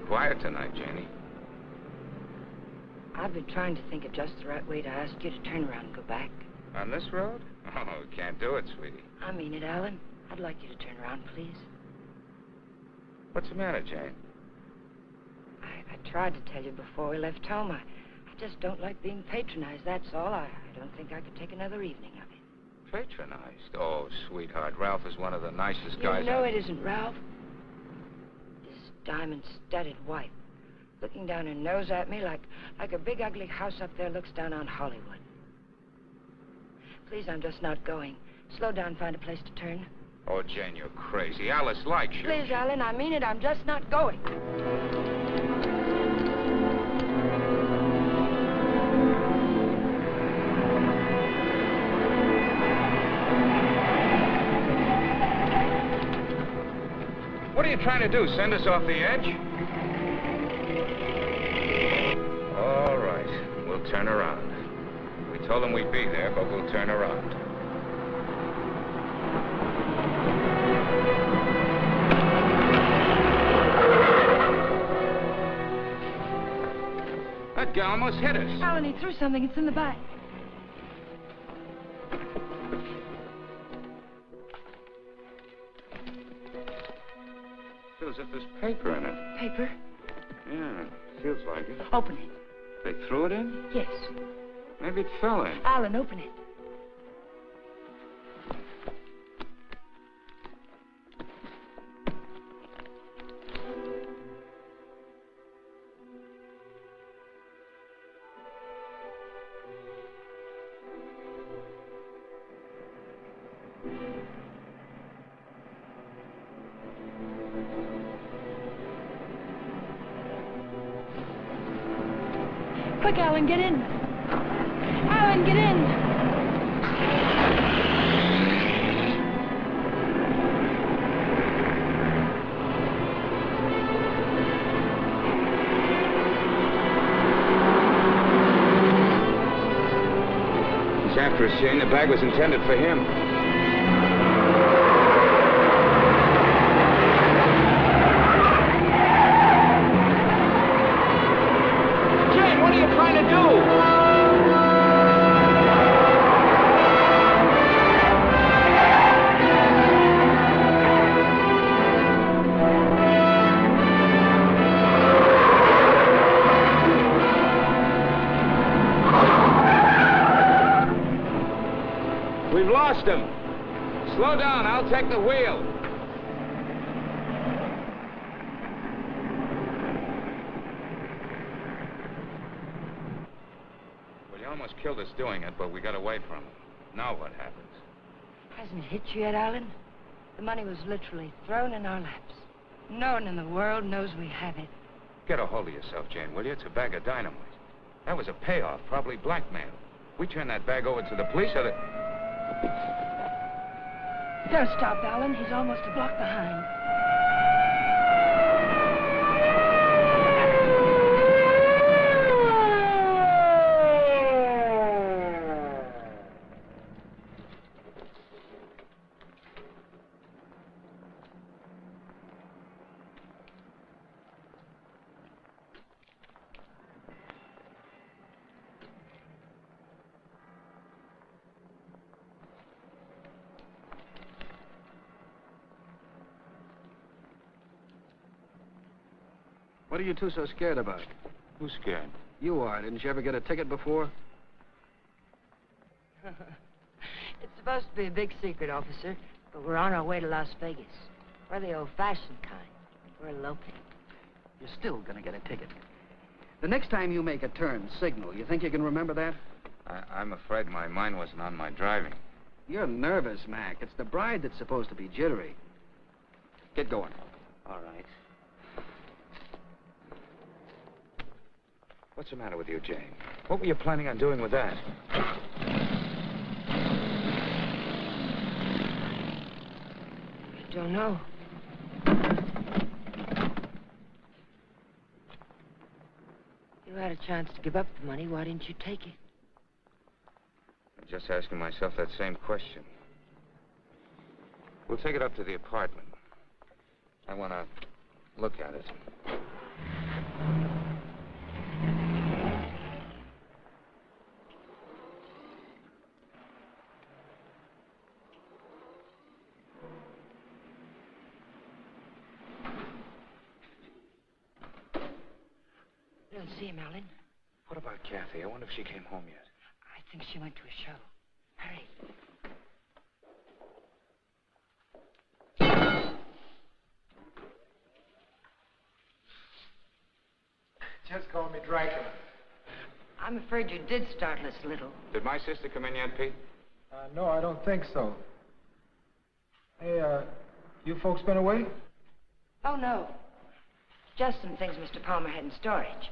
quiet tonight, Janie. I've been trying to think of just the right way to ask you to turn around and go back. On this road? Oh, we can't do it, sweetie. I mean it, Alan. I'd like you to turn around, please. What's the matter, Jane? I tried to tell you before we left home. I just don't like being patronized, that's all. I don't think I could take another evening of it. Patronized? Oh, sweetheart, Ralph is one of the nicest guys. You know it isn't Ralph. His diamond-studded wife, looking down her nose at me like a big ugly house up there looks down on Hollywood. Please, I'm just not going. Slow down, find a place to turn. Oh, Jane, you're crazy. Alice likes you. Please, Alan, I mean it. I'm just not going. What are you trying to do, send us off the edge? All right, we'll turn around. We told them we'd be there, but we'll turn around. That guy almost hit us. Alan, he threw something. It's in the back. Feels as if there's paper in it. Paper? Yeah, feels like it. Open it. They threw it in? Yes. Maybe it fell in. Alan, open it. Quick, Alan, get in. Alan, get in. He's after us, Jane. The bag was intended for him. What are you trying to do? We've lost him. Slow down, I'll take the wheel. Almost killed us doing it, but we got away from him. Now what happens? Hasn't it hit you yet, Alan? The money was literally thrown in our laps. No one in the world knows we have it. Get a hold of yourself, Jane, will you? It's a bag of dynamite. That was a payoff, probably blackmail. We turn that bag over to the police or the... Don't stop, Alan. He's almost a block behind. What are you two so scared about? Who's scared? You are. Didn't you ever get a ticket before? It's supposed to be a big secret, officer, but we're on our way to Las Vegas. We're the old-fashioned kind. We're eloping. You're still gonna get a ticket. The next time you make a turn, signal. You think you can remember that? I'm afraid my mind wasn't on my driving. You're nervous, Mac. It's the bride that's supposed to be jittery. Get going. All right. What's the matter with you, Jane? What were you planning on doing with that? I don't know. You had a chance to give up the money. Why didn't you take it? I'm just asking myself that same question. We'll take it up to the apartment. I want to look at it. Don't see him, Alan. What about Kathy? I wonder if she came home yet. I think she went to a show. Hurry. Just call me Dracula. I'm afraid you did startle us a little. Did my sister come in yet, Pete? No, I don't think so. Hey, you folks been away? Oh, no. Just some things Mr. Palmer had in storage.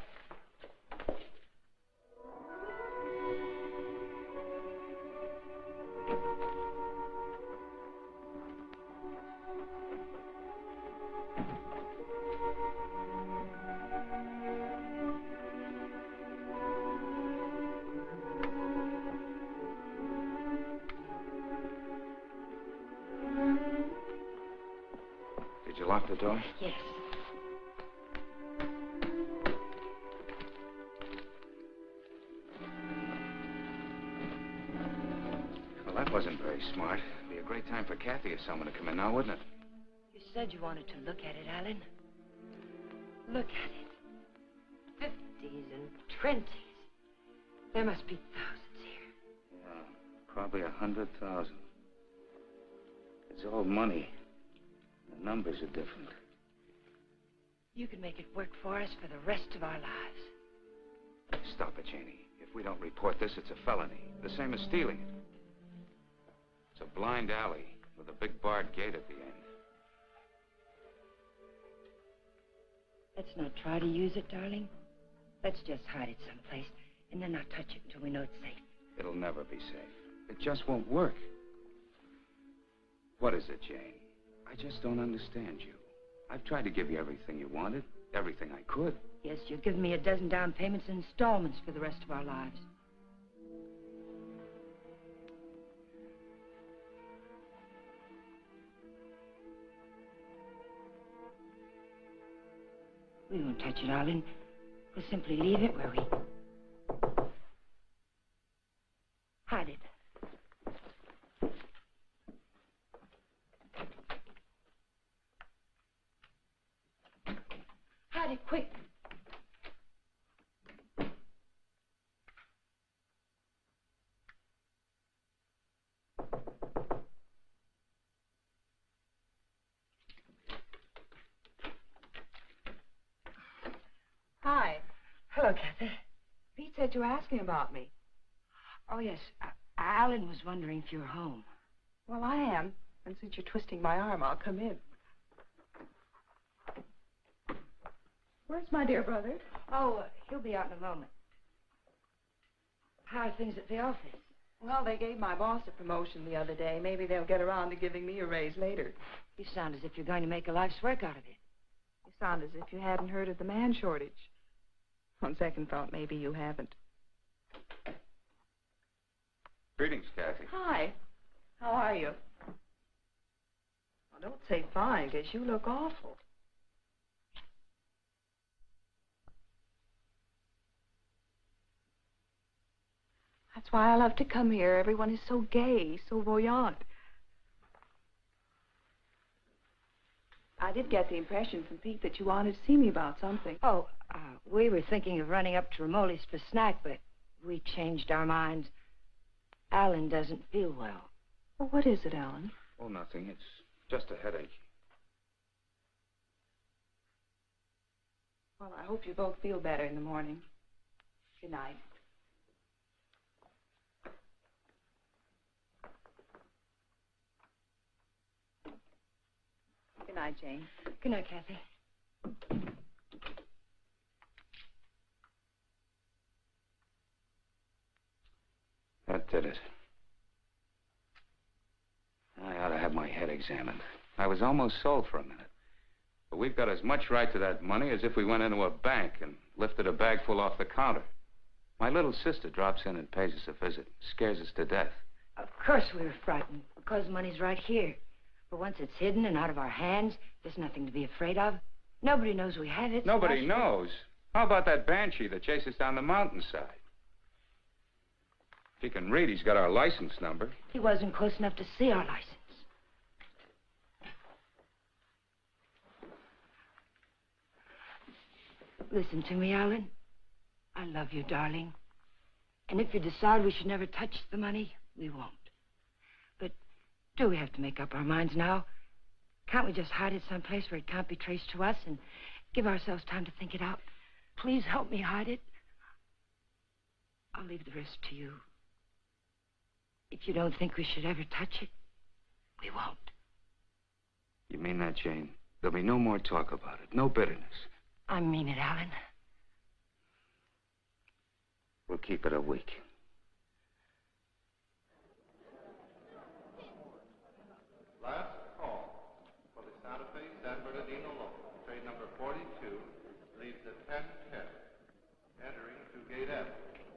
Did you lock the door? Yes. Well, that wasn't very smart. It'd be a great time for Kathy or someone to come in now, wouldn't it? You said you wanted to look at it, Alan. Look at it. 50s and 20s. There must be thousands here. Yeah, probably 100,000. It's all money. The numbers are different. You can make it work for us for the rest of our lives. Stop it, Janie. If we don't report this, it's a felony. The same as stealing it. It's a blind alley with a big barred gate at the end. Let's not try to use it, darling. Let's just hide it someplace and then not touch it until we know it's safe. It'll never be safe. It just won't work. What is it, Jane? I just don't understand you. I've tried to give you everything you wanted, everything I could. Yes, you've given me a dozen down payments in installments for the rest of our lives. We won't touch it, Arlen. We'll simply leave it where we... hide it. Hide it, quick. Hi. Hello, Kathy. Pete said you were asking about me. Oh, yes. Alan was wondering if you were home. Well, I am. And since you're twisting my arm, I'll come in. Where's my dear brother? Oh, he'll be out in a moment. How are things at the office? Well, they gave my boss a promotion the other day. Maybe they'll get around to giving me a raise later. You sound as if you're going to make a life's work out of it. You sound as if you hadn't heard of the man shortage. On second thought, maybe you haven't. Greetings, Kathy. Hi. How are you? Well, don't say fine, because you look awful. That's why I love to come here. Everyone is so gay, so voyant. I did get the impression from Pete that you wanted to see me about something. Oh, we were thinking of running up to Ramoli's for snack, but we changed our minds. Alan doesn't feel well. Well, what is it, Alan? Oh, nothing. It's just a headache. Well, I hope you both feel better in the morning. Good night. Good night, Jane. Good night, Kathy. That did it. I ought to have my head examined. I was almost sold for a minute. But we've got as much right to that money as if we went into a bank and lifted a bag full off the counter. My little sister drops in and pays us a visit. Scares us to death. Of course we were frightened, because the money's right here. But once it's hidden and out of our hands, there's nothing to be afraid of. Nobody knows we have it. Nobody knows. How about that banshee that chased us down the mountainside? If he can read, he's got our license number. He wasn't close enough to see our license. Listen to me, Alan. I love you, darling. And if you decide we should never touch the money, we won't. But do we have to make up our minds now? Can't we just hide it someplace where it can't be traced to us and give ourselves time to think it out? Please help me hide it. I'll leave the rest to you. If you don't think we should ever touch it, we won't. You mean that, Jane? There'll be no more talk about it, no bitterness. I mean it, Alan. We'll keep it a week. Last call for the Santa Fe San Bernardino loan. Train number 42 leaves at 10:10. Entering to Gate F.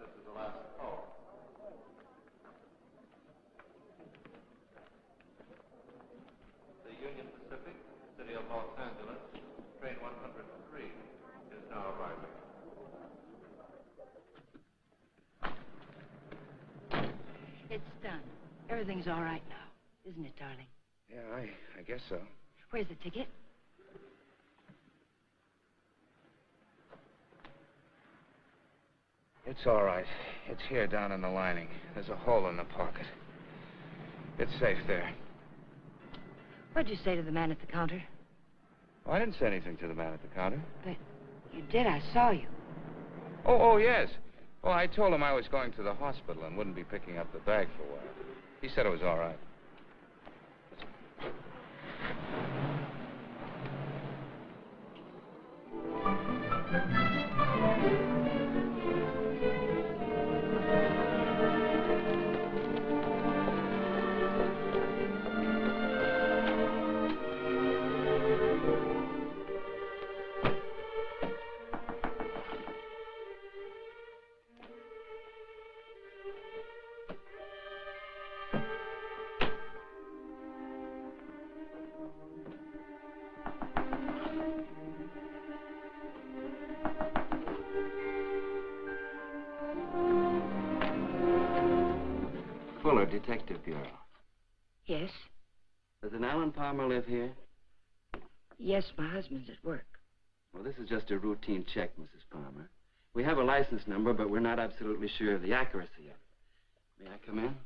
This is the last call. The Union Pacific, City of Los Angeles, train 103 is now arriving. It's done. Everything's all right now, isn't it, darling? Yeah, I guess so. Where's the ticket? It's all right. It's here down in the lining. There's a hole in the pocket. It's safe there. What'd you say to the man at the counter? Oh, I didn't say anything to the man at the counter. But you did. I saw you. Oh, yes. Well, I told him I was going to the hospital and wouldn't be picking up the bag for a while. He said it was all right. Detective Bureau. Yes? Does an Alan Palmer live here? Yes, my husband's at work. Well, this is just a routine check, Mrs. Palmer. We have a license number, but we're not absolutely sure of the accuracy of it. May I come in?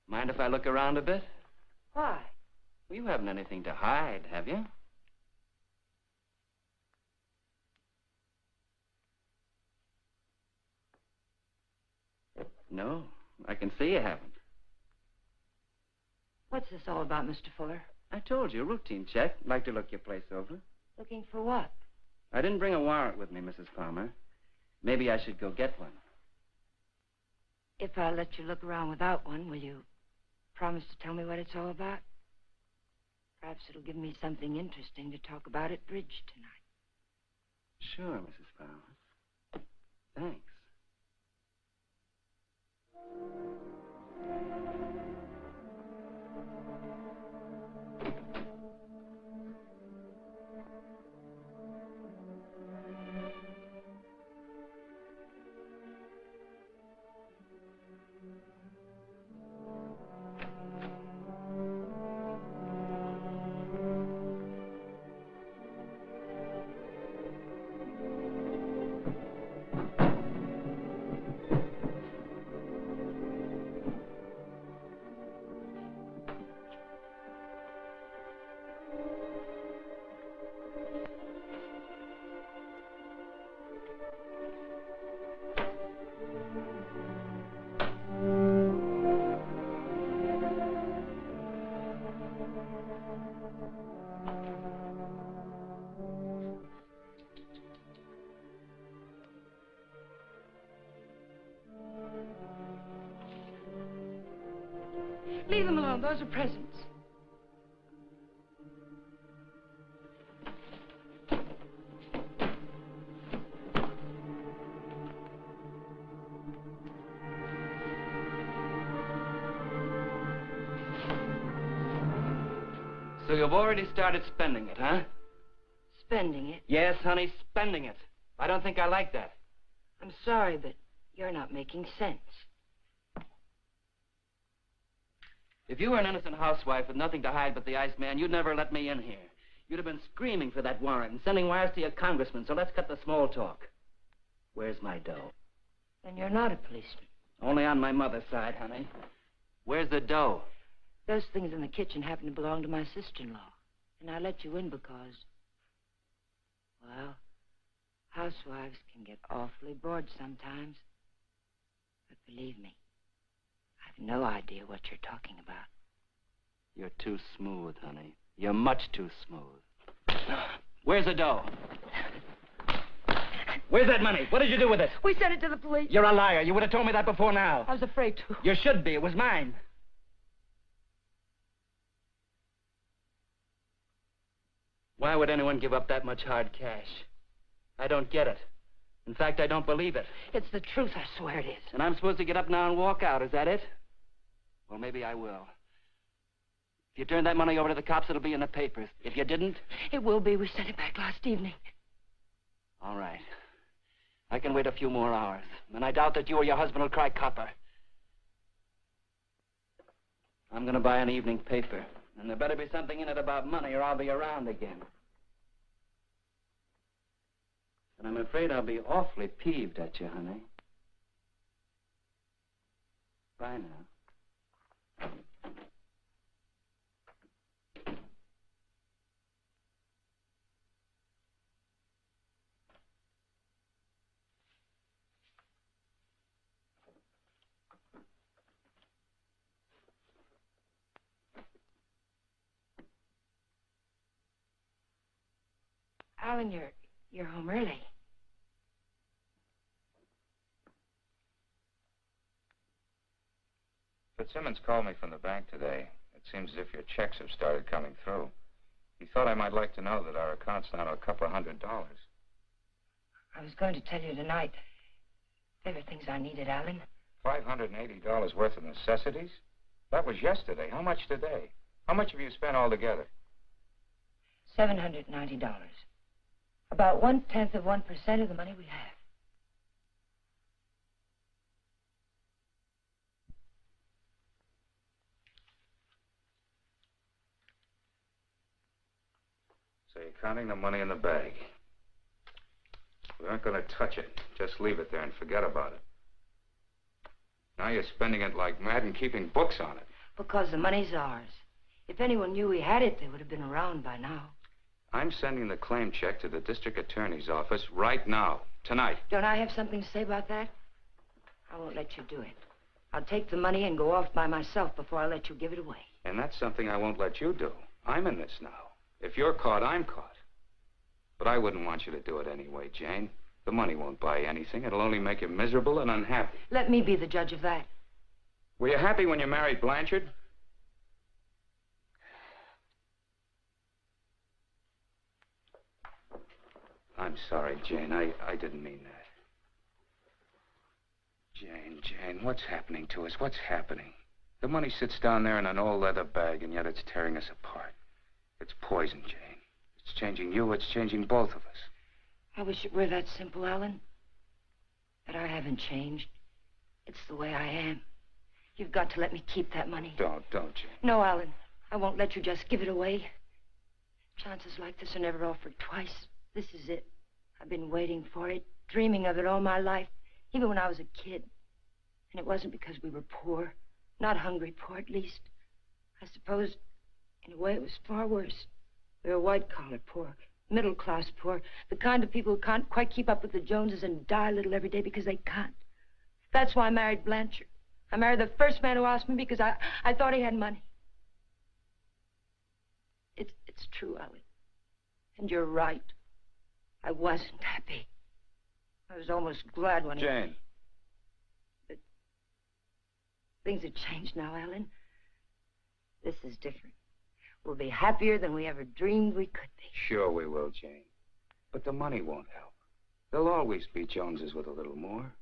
Mind if I look around a bit? Why? Well, you haven't anything to hide, have you? No, I can see you haven't. What's this all about, Mr. Fuller? I told you, routine check. Like to look your place over. Looking for what? I didn't bring a warrant with me, Mrs. Palmer. Maybe I should go get one. If I let you look around without one, will you promise to tell me what it's all about? Perhaps it'll give me something interesting to talk about at bridge tonight. Sure, Mrs. Palmer. Thanks. Leave them alone. Those are presents. So you've already started spending it, huh? Spending it? Yes, honey, spending it. I don't think I like that. I'm sorry, but you're not making sense. If you were an innocent housewife with nothing to hide but the Iceman, you'd never let me in here. You'd have been screaming for that warrant and sending wires to your congressman, so let's cut the small talk. Where's my dough? Then you're not a policeman. Only on my mother's side, honey. Where's the dough? Those things in the kitchen happen to belong to my sister-in-law. And I let you in because, well, housewives can get awfully bored sometimes. But believe me, I've no idea what you're talking about. You're too smooth, honey. You're much too smooth. Where's the dough? Where's that money? What did you do with it? We sent it to the police. You're a liar. You would have told me that before now. I was afraid to. You should be. It was mine. Why would anyone give up that much hard cash? I don't get it. In fact, I don't believe it. It's the truth, I swear it is. And I'm supposed to get up now and walk out, is that it? Well, maybe I will. If you turn that money over to the cops, it'll be in the papers. If you didn't... It will be. We sent it back last evening. All right. I can wait a few more hours. And I doubt that you or your husband will cry copper. I'm going to buy an evening paper. And there better be something in it about money or I'll be around again. And I'm afraid I'll be awfully peeved at you, honey. Bye now. Alan, you're home early. Fitzsimmons called me from the bank today. It seems as if your checks have started coming through. He thought I might like to know that our account's down to $200. I was going to tell you tonight. There were things I needed, Alan. $580 worth of necessities? That was yesterday. How much today? How much have you spent altogether? $790. About 1/10 of 1% of the money we have. So you're counting the money in the bag. We aren't going to touch it. Just leave it there and forget about it. Now you're spending it like mad and keeping books on it. Because the money's ours. If anyone knew we had it, they would have been around by now. I'm sending the claim check to the district attorney's office right now, tonight. Don't I have something to say about that? I won't let you do it. I'll take the money and go off by myself before I let you give it away. And that's something I won't let you do. I'm in this now. If you're caught, I'm caught. But I wouldn't want you to do it anyway, Jane. The money won't buy anything. It'll only make you miserable and unhappy. Let me be the judge of that. Were you happy when you married Blanchard? I'm sorry, Jane. I didn't mean that. Jane, what's happening to us? What's happening? The money sits down there in an old leather bag, and yet it's tearing us apart. It's poison, Jane. It's changing you. It's changing both of us. I wish it were that simple, Alan. But I haven't changed. It's the way I am. You've got to let me keep that money. Don't, Jane. No, Alan. I won't let you just give it away. Chances like this are never offered twice. This is it. I've been waiting for it, dreaming of it all my life, even when I was a kid. And it wasn't because we were poor. Not hungry poor, at least. I suppose, in a way, it was far worse. We were white-collar poor, middle-class poor, the kind of people who can't quite keep up with the Joneses and die a little every day because they can't. That's why I married Blanchard. I married the first man who asked me because I thought he had money. It's true, Alan. And you're right. I wasn't happy. I was almost glad when Jane. But things have changed now, Alan. This is different. We'll be happier than we ever dreamed we could be. Sure we will, Jane. But the money won't help. There'll always be Joneses with a little more.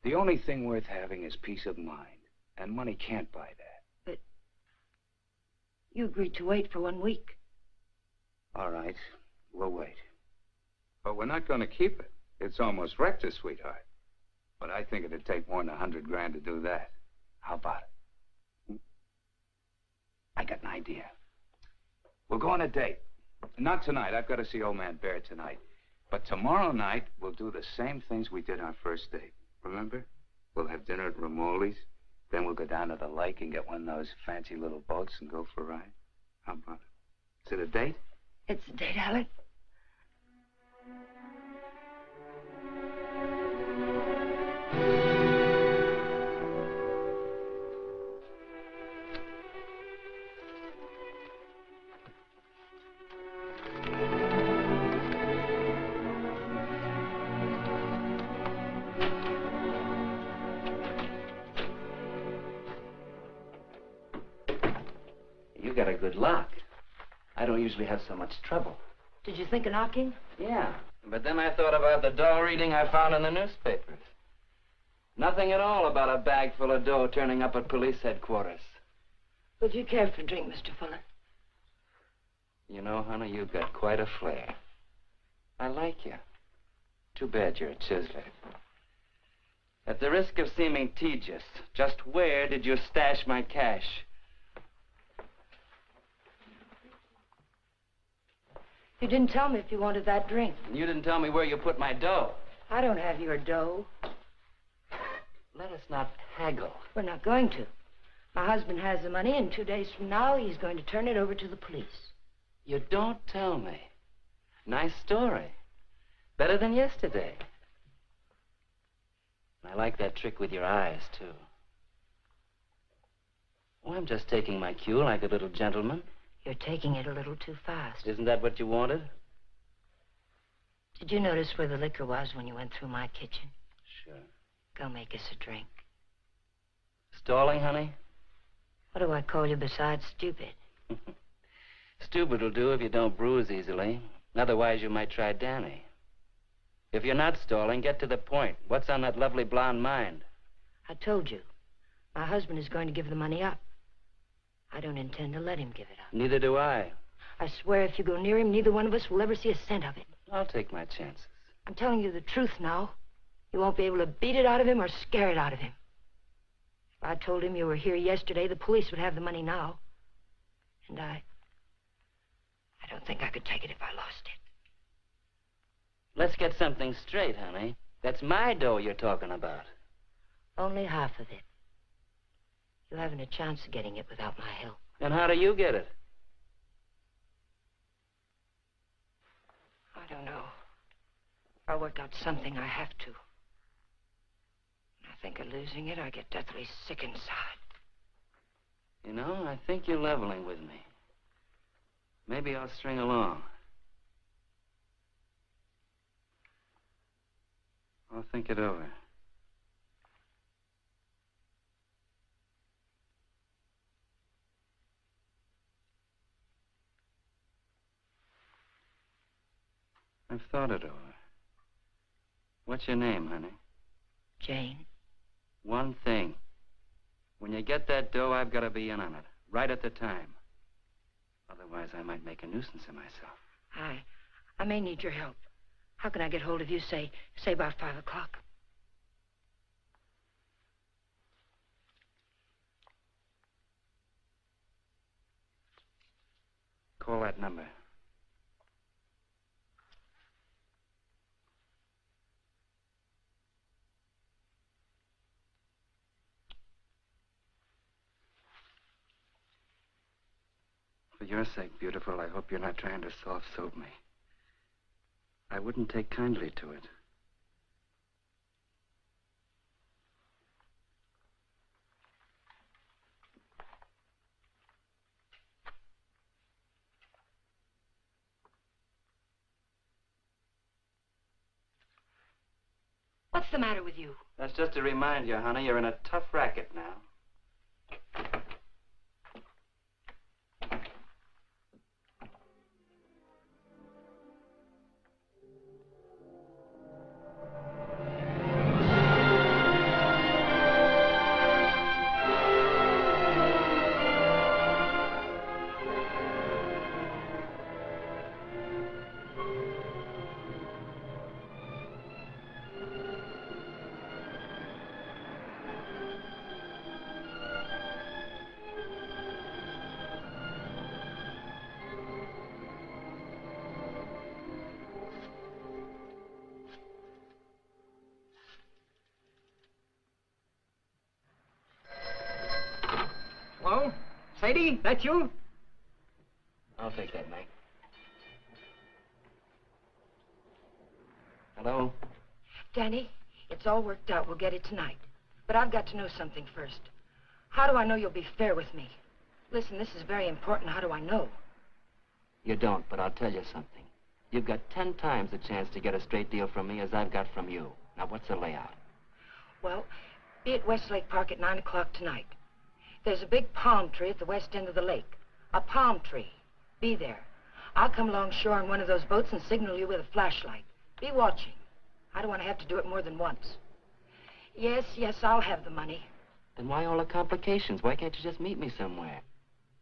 The only thing worth having is peace of mind. And money can't buy that. But you agreed to wait for 1 week. All right. We'll wait. But we're not going to keep it. It's almost wrecked us, sweetheart. But I think it'd take more than $100 grand to do that. How about it? I got an idea. We'll go on a date. Not tonight. I've got to see Old Man Bear tonight. But tomorrow night, we'll do the same things we did our first date. Remember? We'll have dinner at Ramoli's. Then we'll go down to the lake and get one of those fancy little boats and go for a ride. How about it? Is it a date? It's a date, Alan. You got a good lock. I don't usually have so much trouble. Did you think of knocking? Yeah, but then I thought about the dough reading I found in the newspapers. Nothing at all about a bag full of dough turning up at police headquarters. Would you care for a drink, Mr. Fuller? You know, honey, you've got quite a flair. I like you. Too bad you're a chiseler. At the risk of seeming tedious, just where did you stash my cash? You didn't tell me if you wanted that drink. And you didn't tell me where you put my dough. I don't have your dough. Let us not haggle. We're not going to. My husband has the money, and 2 days from now, he's going to turn it over to the police. You don't tell me. Nice story. Better than yesterday. I like that trick with your eyes, too. Oh, I'm just taking my cue like a little gentleman. You're taking it a little too fast. Isn't that what you wanted? Did you notice where the liquor was when you went through my kitchen? Sure. Go make us a drink. Stalling, honey? What do I call you besides stupid? Stupid will do if you don't bruise easily. Otherwise, you might try Danny. If you're not stalling, get to the point. What's on that lovely blonde mind? I told you. My husband is going to give the money up. I don't intend to let him give it up. Neither do I. I swear if you go near him, neither one of us will ever see a cent of it. I'll take my chances. I'm telling you the truth now. You won't be able to beat it out of him or scare it out of him. If I told him you were here yesterday, the police would have the money now. And I don't think I could take it if I lost it. Let's get something straight, honey. That's my dough you're talking about. Only half of it. You haven't a chance of getting it without my help. And how do you get it? I don't know. I'll work out something. I have to. When I think of losing it, I get deathly sick inside. You know, I think you're leveling with me. Maybe I'll string along. I'll think it over. I've thought it over. What's your name, honey? Jane. One thing. When you get that dough, I've got to be in on it. Right at the time. Otherwise, I might make a nuisance of myself. I may need your help. How can I get hold of you, say about 5 o'clock? Call that number. For your sake, beautiful, I hope you're not trying to soft-soap me. I wouldn't take kindly to it. What's the matter with you? That's just to remind you, honey, you're in a tough racket now. Lady, that you? I'll take that, Mike. Hello? Danny, it's all worked out. We'll get it tonight. But I've got to know something first. How do I know you'll be fair with me? Listen, this is very important. How do I know? You don't, but I'll tell you something. You've got 10 times the chance to get a straight deal from me as I've got from you. Now, what's the layout? Well, be at Westlake Park at 9 o'clock tonight. There's a big palm tree at the west end of the lake. A palm tree. Be there. I'll come along shore on one of those boats and signal you with a flashlight. Be watching. I don't want to have to do it more than once. Yes, I'll have the money. Then why all the complications? Why can't you just meet me somewhere?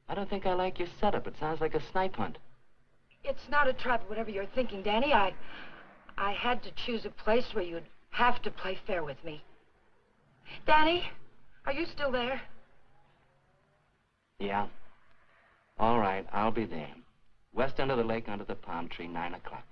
I don't think I like your setup. It sounds like a snipe hunt. It's not a trap, whatever you're thinking, Danny. I had to choose a place where you'd have to play fair with me. Danny, are you still there? Yeah. All right, I'll be there. West end of the lake under the palm tree, 9 o'clock.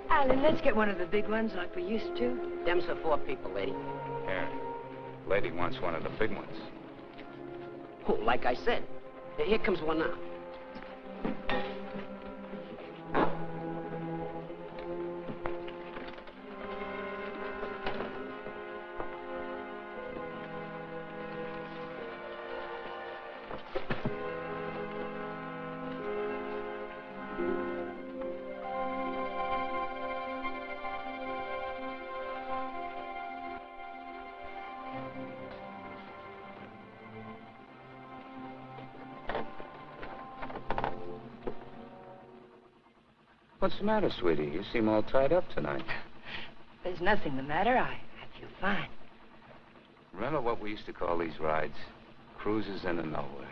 Alan, let's get one of the big ones like we used to. Them's for 4 people, lady. Yeah. Lady wants one of the big ones. Oh, like I said. Here comes one now. What's the matter, sweetie? You seem all tied up tonight. There's nothing the matter. I feel fine. Remember what we used to call these rides? Cruises into nowhere.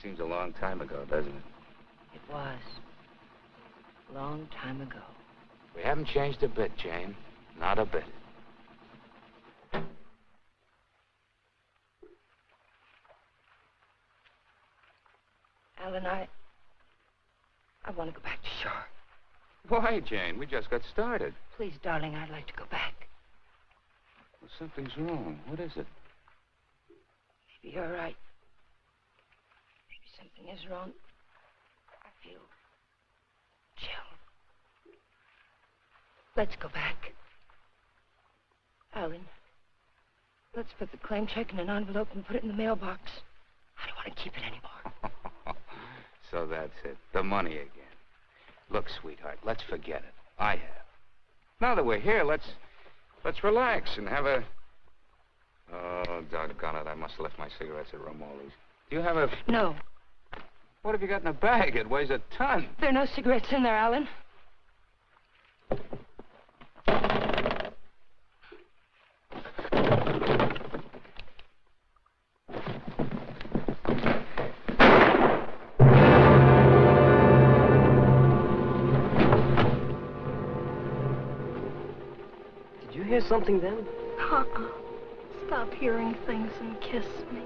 Seems a long time ago, doesn't it? It was. A long time ago. We haven't changed a bit, Jane. Not a bit. Alan, I want to go back to shore. Why, Jane? We just got started. Please, darling, I'd like to go back. Well, something's wrong. What is it? Maybe you're right. Maybe something is wrong. I feel chill. Let's go back. Alan, let's put the claim check in an envelope and put it in the mailbox. I don't want to keep it anymore. So that's it. The money again. Look, sweetheart, let's forget it. I have. Now that we're here, let's relax and have a... Oh, doggone it. I must have left my cigarettes at Romoli's. Do you have a... No. What have you got in the bag? It weighs a ton. There are no cigarettes in there, Alan. Hear something then? Stop hearing things and kiss me.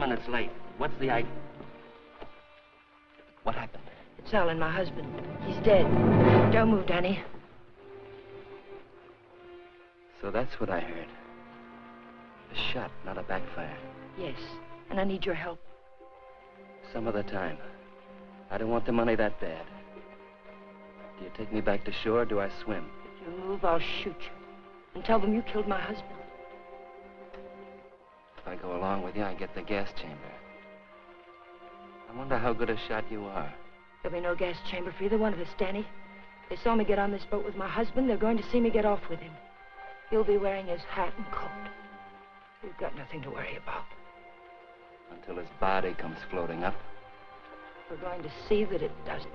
minutes late. What's the idea? What happened? It's Alan, my husband. He's dead. Don't move, Danny. So that's what I heard. A shot, not a backfire. Yes, and I need your help. Some other time. I don't want the money that bad. Do you take me back to shore or do I swim? If you move, I'll shoot you. And tell them you killed my husband. If I go along with you, I get the gas chamber. I wonder how good a shot you are. There'll be no gas chamber for either one of us, Danny. They saw me get on this boat with my husband. They're going to see me get off with him. He'll be wearing his hat and coat. We've got nothing to worry about. Until his body comes floating up. We're going to see that it doesn't.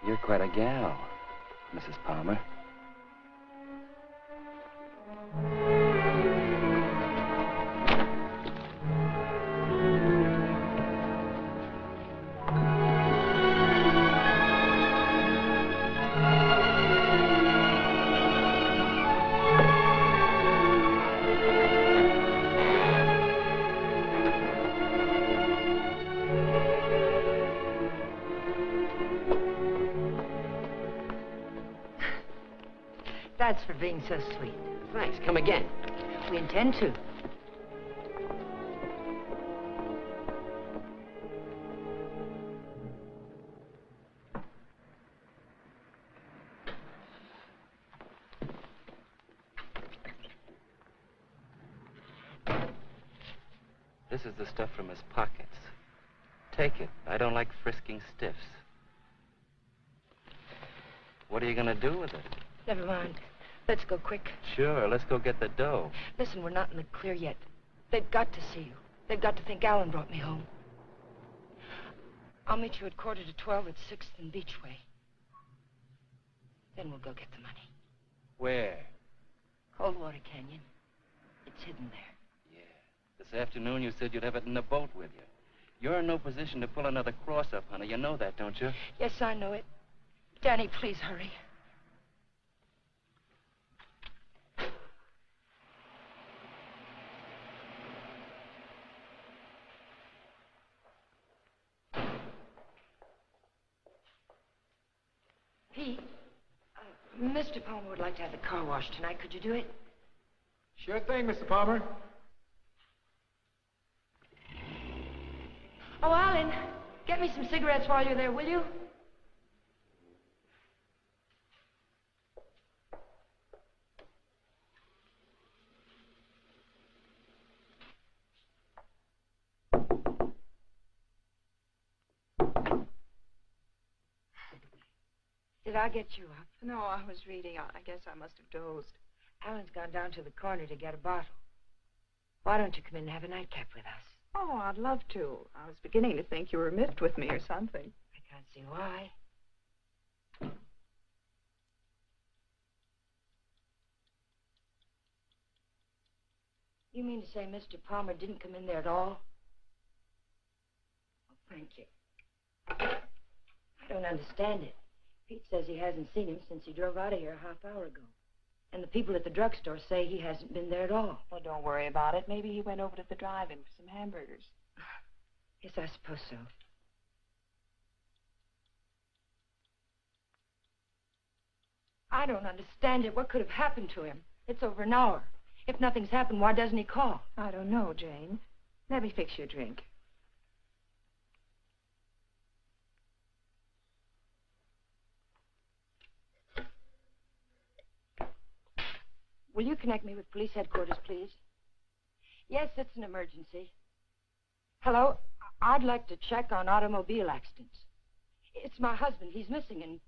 You're quite a gal, Mrs. Palmer. That's for being so sweet. Thanks. Come again. We intend to. This is the stuff from his pockets. Take it. I don't like frisking stiffs. What are you gonna do with it? Never mind. Let's go quick. Sure, let's go get the dough. Listen, we're not in the clear yet. They've got to see you. They've got to think Alan brought me home. I'll meet you at 11:45 at 6th and Beachway. Then we'll go get the money. Where? Coldwater Canyon. It's hidden there. Yeah. This afternoon you said you'd have it in the boat with you. You're in no position to pull another cross-up, honey. You know that, don't you? Yes, I know it. Danny, please hurry. Pete, Mr. Palmer would like to have the car washed tonight. Could you do it? Sure thing, Mr. Palmer. Oh, Alan, get me some cigarettes while you're there, will you? Did I get you up? No, I was reading. I guess I must have dozed. Alan's gone down to the corner to get a bottle. Why don't you come in and have a nightcap with us? Oh, I'd love to. I was beginning to think you were miffed with me or something. I can't see why. You mean to say Mr. Palmer didn't come in there at all? Oh, thank you. I don't understand it. Pete says he hasn't seen him since he drove out of here a half hour ago. And the people at the drugstore say he hasn't been there at all. Well, don't worry about it. Maybe he went over to the drive-in for some hamburgers. Yes, I suppose so. I don't understand it. What could have happened to him? It's over an hour. If nothing's happened, why doesn't he call? I don't know, Jane. Let me fix you a drink. Will you connect me with police headquarters, please? Yes, it's an emergency. Hello? I'd like to check on automobile accidents. It's my husband. He's missing and...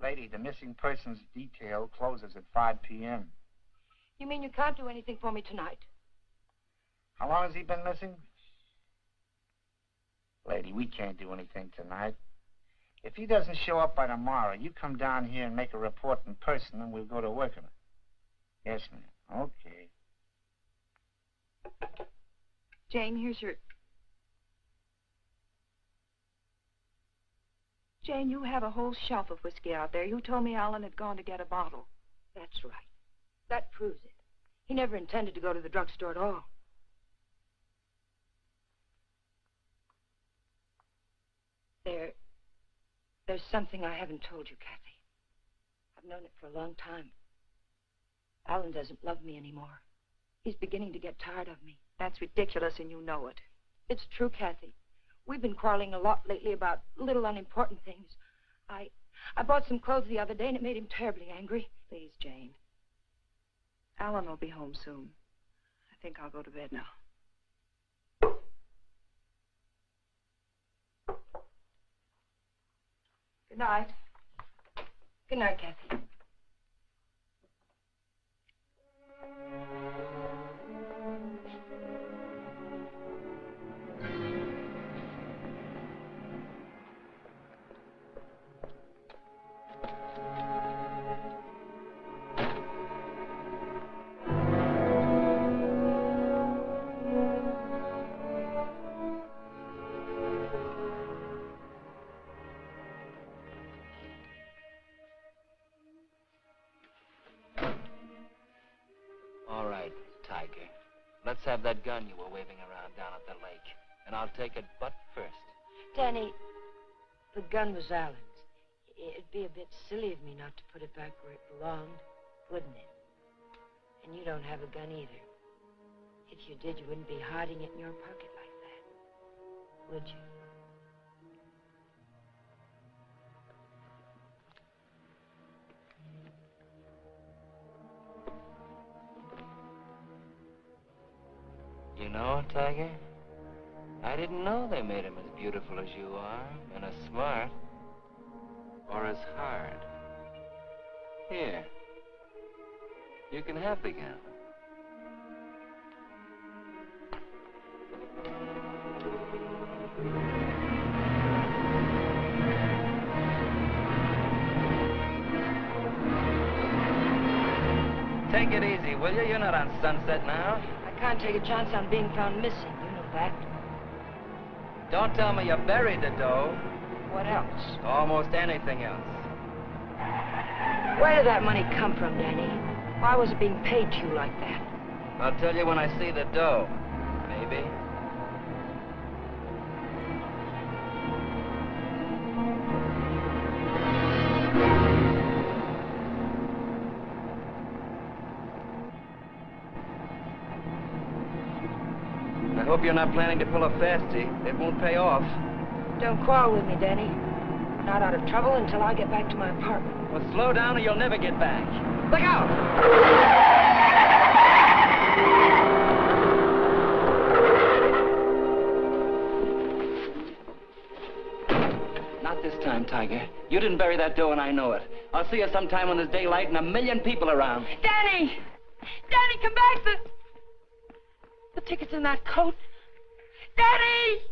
Lady, the missing persons detail closes at 5 p.m. You mean you can't do anything for me tonight? How long has he been missing? Lady, we can't do anything tonight. If he doesn't show up by tomorrow, you come down here and make a report in person, and we'll go to work on it. Yes, ma'am. Okay. Jane, here's your... Jane, you have a whole shelf of whiskey out there. You told me Alan had gone to get a bottle. That's right. That proves it. He never intended to go to the drugstore at all. There's something I haven't told you, Kathy. I've known it for a long time. Alan doesn't love me anymore. He's beginning to get tired of me. That's ridiculous, and you know it. It's true, Kathy. We've been quarreling a lot lately about little unimportant things. I bought some clothes the other day, and it made him terribly angry. Please, Jane. Alan will be home soon. I think I'll go to bed now. Good night. Good night, Kathy. All right, Tiger. Let's have that gun you were waving around down at the lake. And I'll take it butt first. Danny, the gun was Alan's. It'd be a bit silly of me not to put it back where it belonged, wouldn't it? And you don't have a gun either. If you did, you wouldn't be hiding it in your pocket like that, would you? You know, Tiger, I didn't know they made him as beautiful as you are, and as smart, or as hard. Here, you can have the gun. Take it easy, will you? You're not on Sunset now. I can't take a chance on being found missing. You know that. Don't tell me you buried the dough. What else? Almost anything else. Where did that money come from, Danny? Why was it being paid to you like that? I'll tell you when I see the dough. Maybe. I hope you're not planning to pull a fastie. It won't pay off. Don't quarrel with me, Danny. We're not out of trouble until I get back to my apartment. Well, slow down or you'll never get back. Look out! Not this time, Tiger. You didn't bury that dough and I know it. I'll see you sometime when there's daylight and 1,000,000 people around. Danny! Danny, come back! The ticket's in that coat. Danny!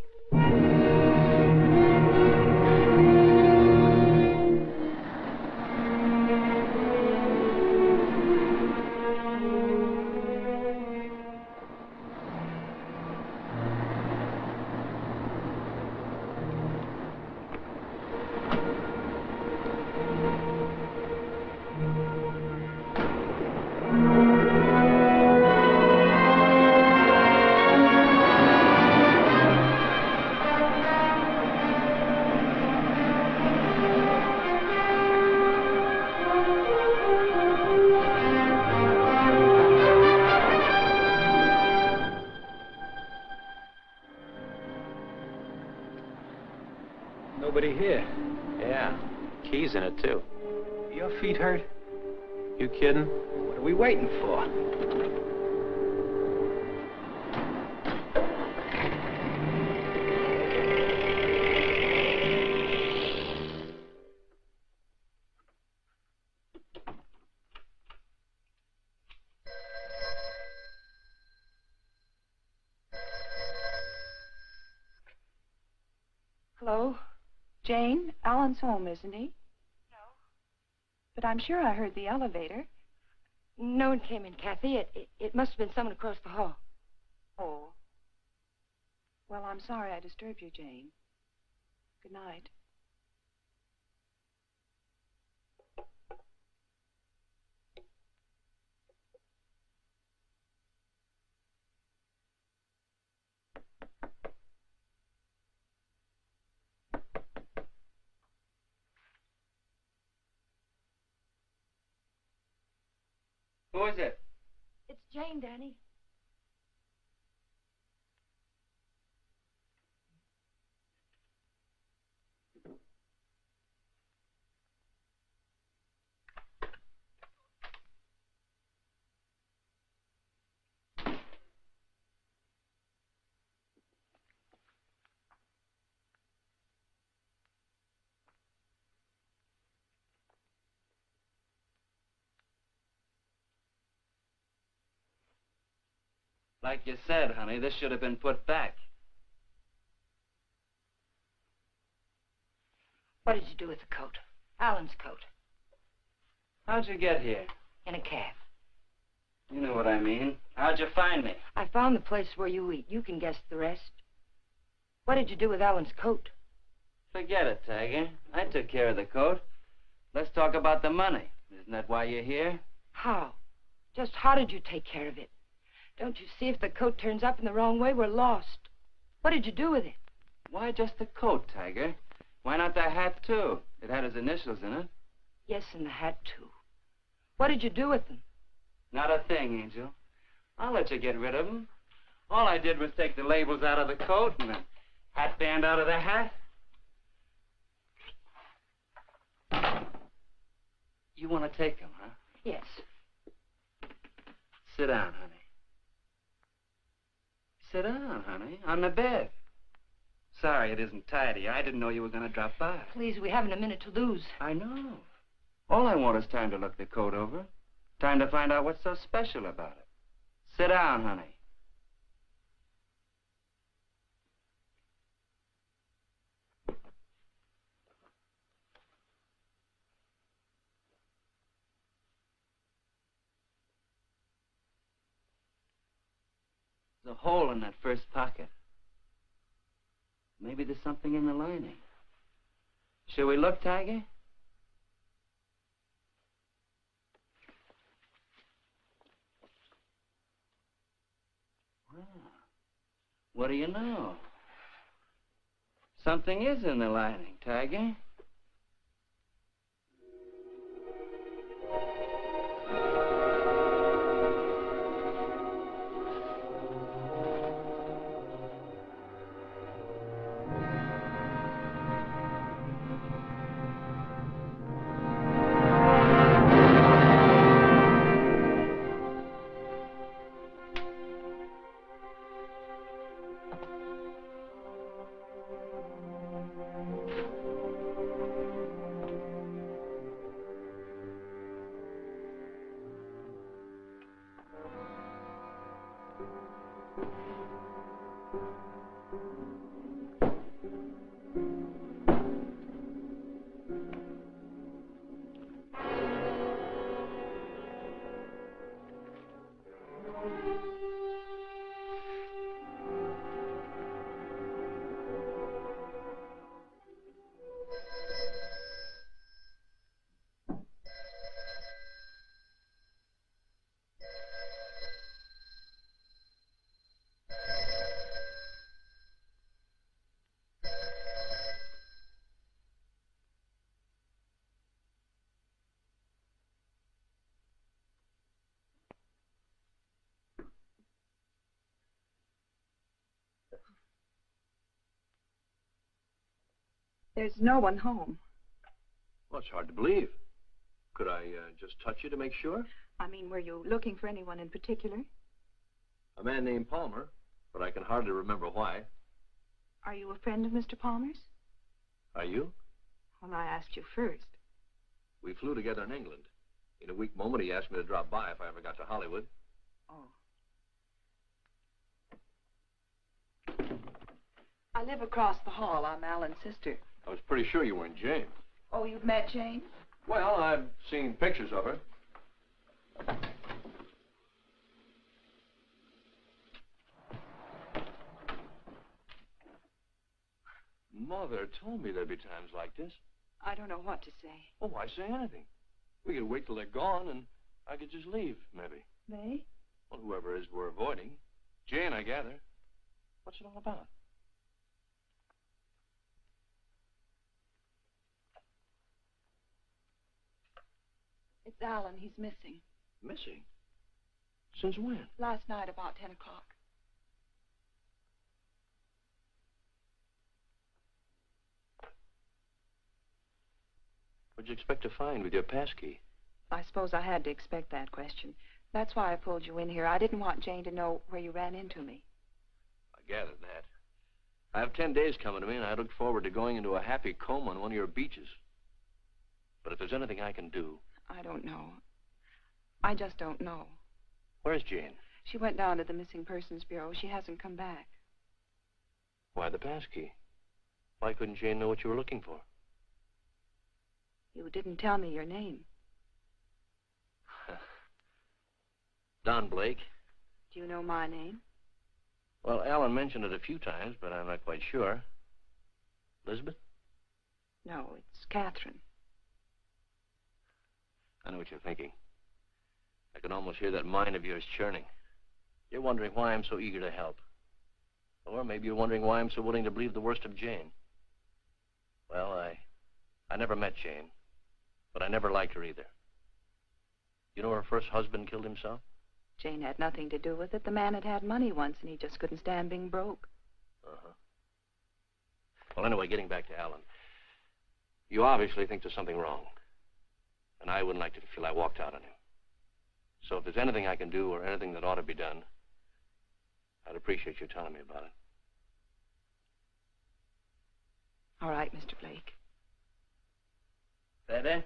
Nobody here. Yeah, keys in it, too. Your feet hurt? You kidding? What are we waiting for? Hello? Jane, Alan's home, isn't he? No. But I'm sure I heard the elevator. No one came in, Kathy. It must have been someone across the hall. Oh. Well, I'm sorry I disturbed you, Jane. Good night. Who is it? It's Jane, Danny. Like you said, honey, this should have been put back. What did you do with the coat? Alan's coat. How'd you get here? In a cab. You know what I mean. How'd you find me? I found the place where you eat. You can guess the rest. What did you do with Alan's coat? Forget it, Tiger. I took care of the coat. Let's talk about the money. Isn't that why you're here? How? Just how did you take care of it? Don't you see if the coat turns up in the wrong way, we're lost. What did you do with it? Why just the coat, Tiger? Why not the hat, too? It had his initials in it. Yes, and the hat, too. What did you do with them? Not a thing, Angel. I'll let you get rid of them. All I did was take the labels out of the coat and the hat band out of the hat. You want to take them, huh? Yes. Sit down, honey. Sit down, honey, on the bed. Sorry it isn't tidy. I didn't know you were going to drop by. Please, we haven't a minute to lose. I know. All I want is time to look the coat over. Time to find out what's so special about it. Sit down, honey. There's a hole in that first pocket. Maybe there's something in the lining. Shall we look, Tiger? Well, what do you know? Something is in the lining, Tiger. There's no one home. Well, it's hard to believe. Could I just touch you to make sure? I mean, were you looking for anyone in particular? A man named Palmer, but I can hardly remember why. Are you a friend of Mr. Palmer's? Are you? Well, I asked you first. We flew together in England. In a weak moment, he asked me to drop by if I ever got to Hollywood. Oh. I live across the hall. I'm Alan's sister. I was pretty sure you weren't Jane. Oh, you've met Jane? Well, I've seen pictures of her. Mother told me there'd be times like this. I don't know what to say. Oh, why say anything? We could wait till they're gone, and I could just leave, maybe. They? Well, whoever it is we're avoiding. Jane, I gather. What's it all about? It's Alan. He's missing. Missing? Since when? Last night about 10 o'clock. What'd you expect to find with your passkey? I suppose I had to expect that question. That's why I pulled you in here. I didn't want Jane to know where you ran into me. I gathered that. I have 10 days coming to me, and I look forward to going into a happy coma on one of your beaches. But if there's anything I can do... I don't know. I just don't know. Where's Jane? She went down to the Missing Persons Bureau. She hasn't come back. Why the passkey? Why couldn't Jane know what you were looking for? You didn't tell me your name. Don Blake. Do you know my name? Well, Alan mentioned it a few times, but I'm not quite sure. Elizabeth? No, it's Catherine. I know what you're thinking. I can almost hear that mind of yours churning. You're wondering why I'm so eager to help. Or maybe you're wondering why I'm so willing to believe the worst of Jane. Well, I never met Jane, but I never liked her either. You know her first husband killed himself? Jane had nothing to do with it. The man had had money once, and he just couldn't stand being broke. Uh-huh. Well, anyway, getting back to Alan. You obviously think there's something wrong. And I wouldn't like to feel I walked out on him. So if there's anything I can do or anything that ought to be done, I'd appreciate you telling me about it. All right, Mr. Blake. Better?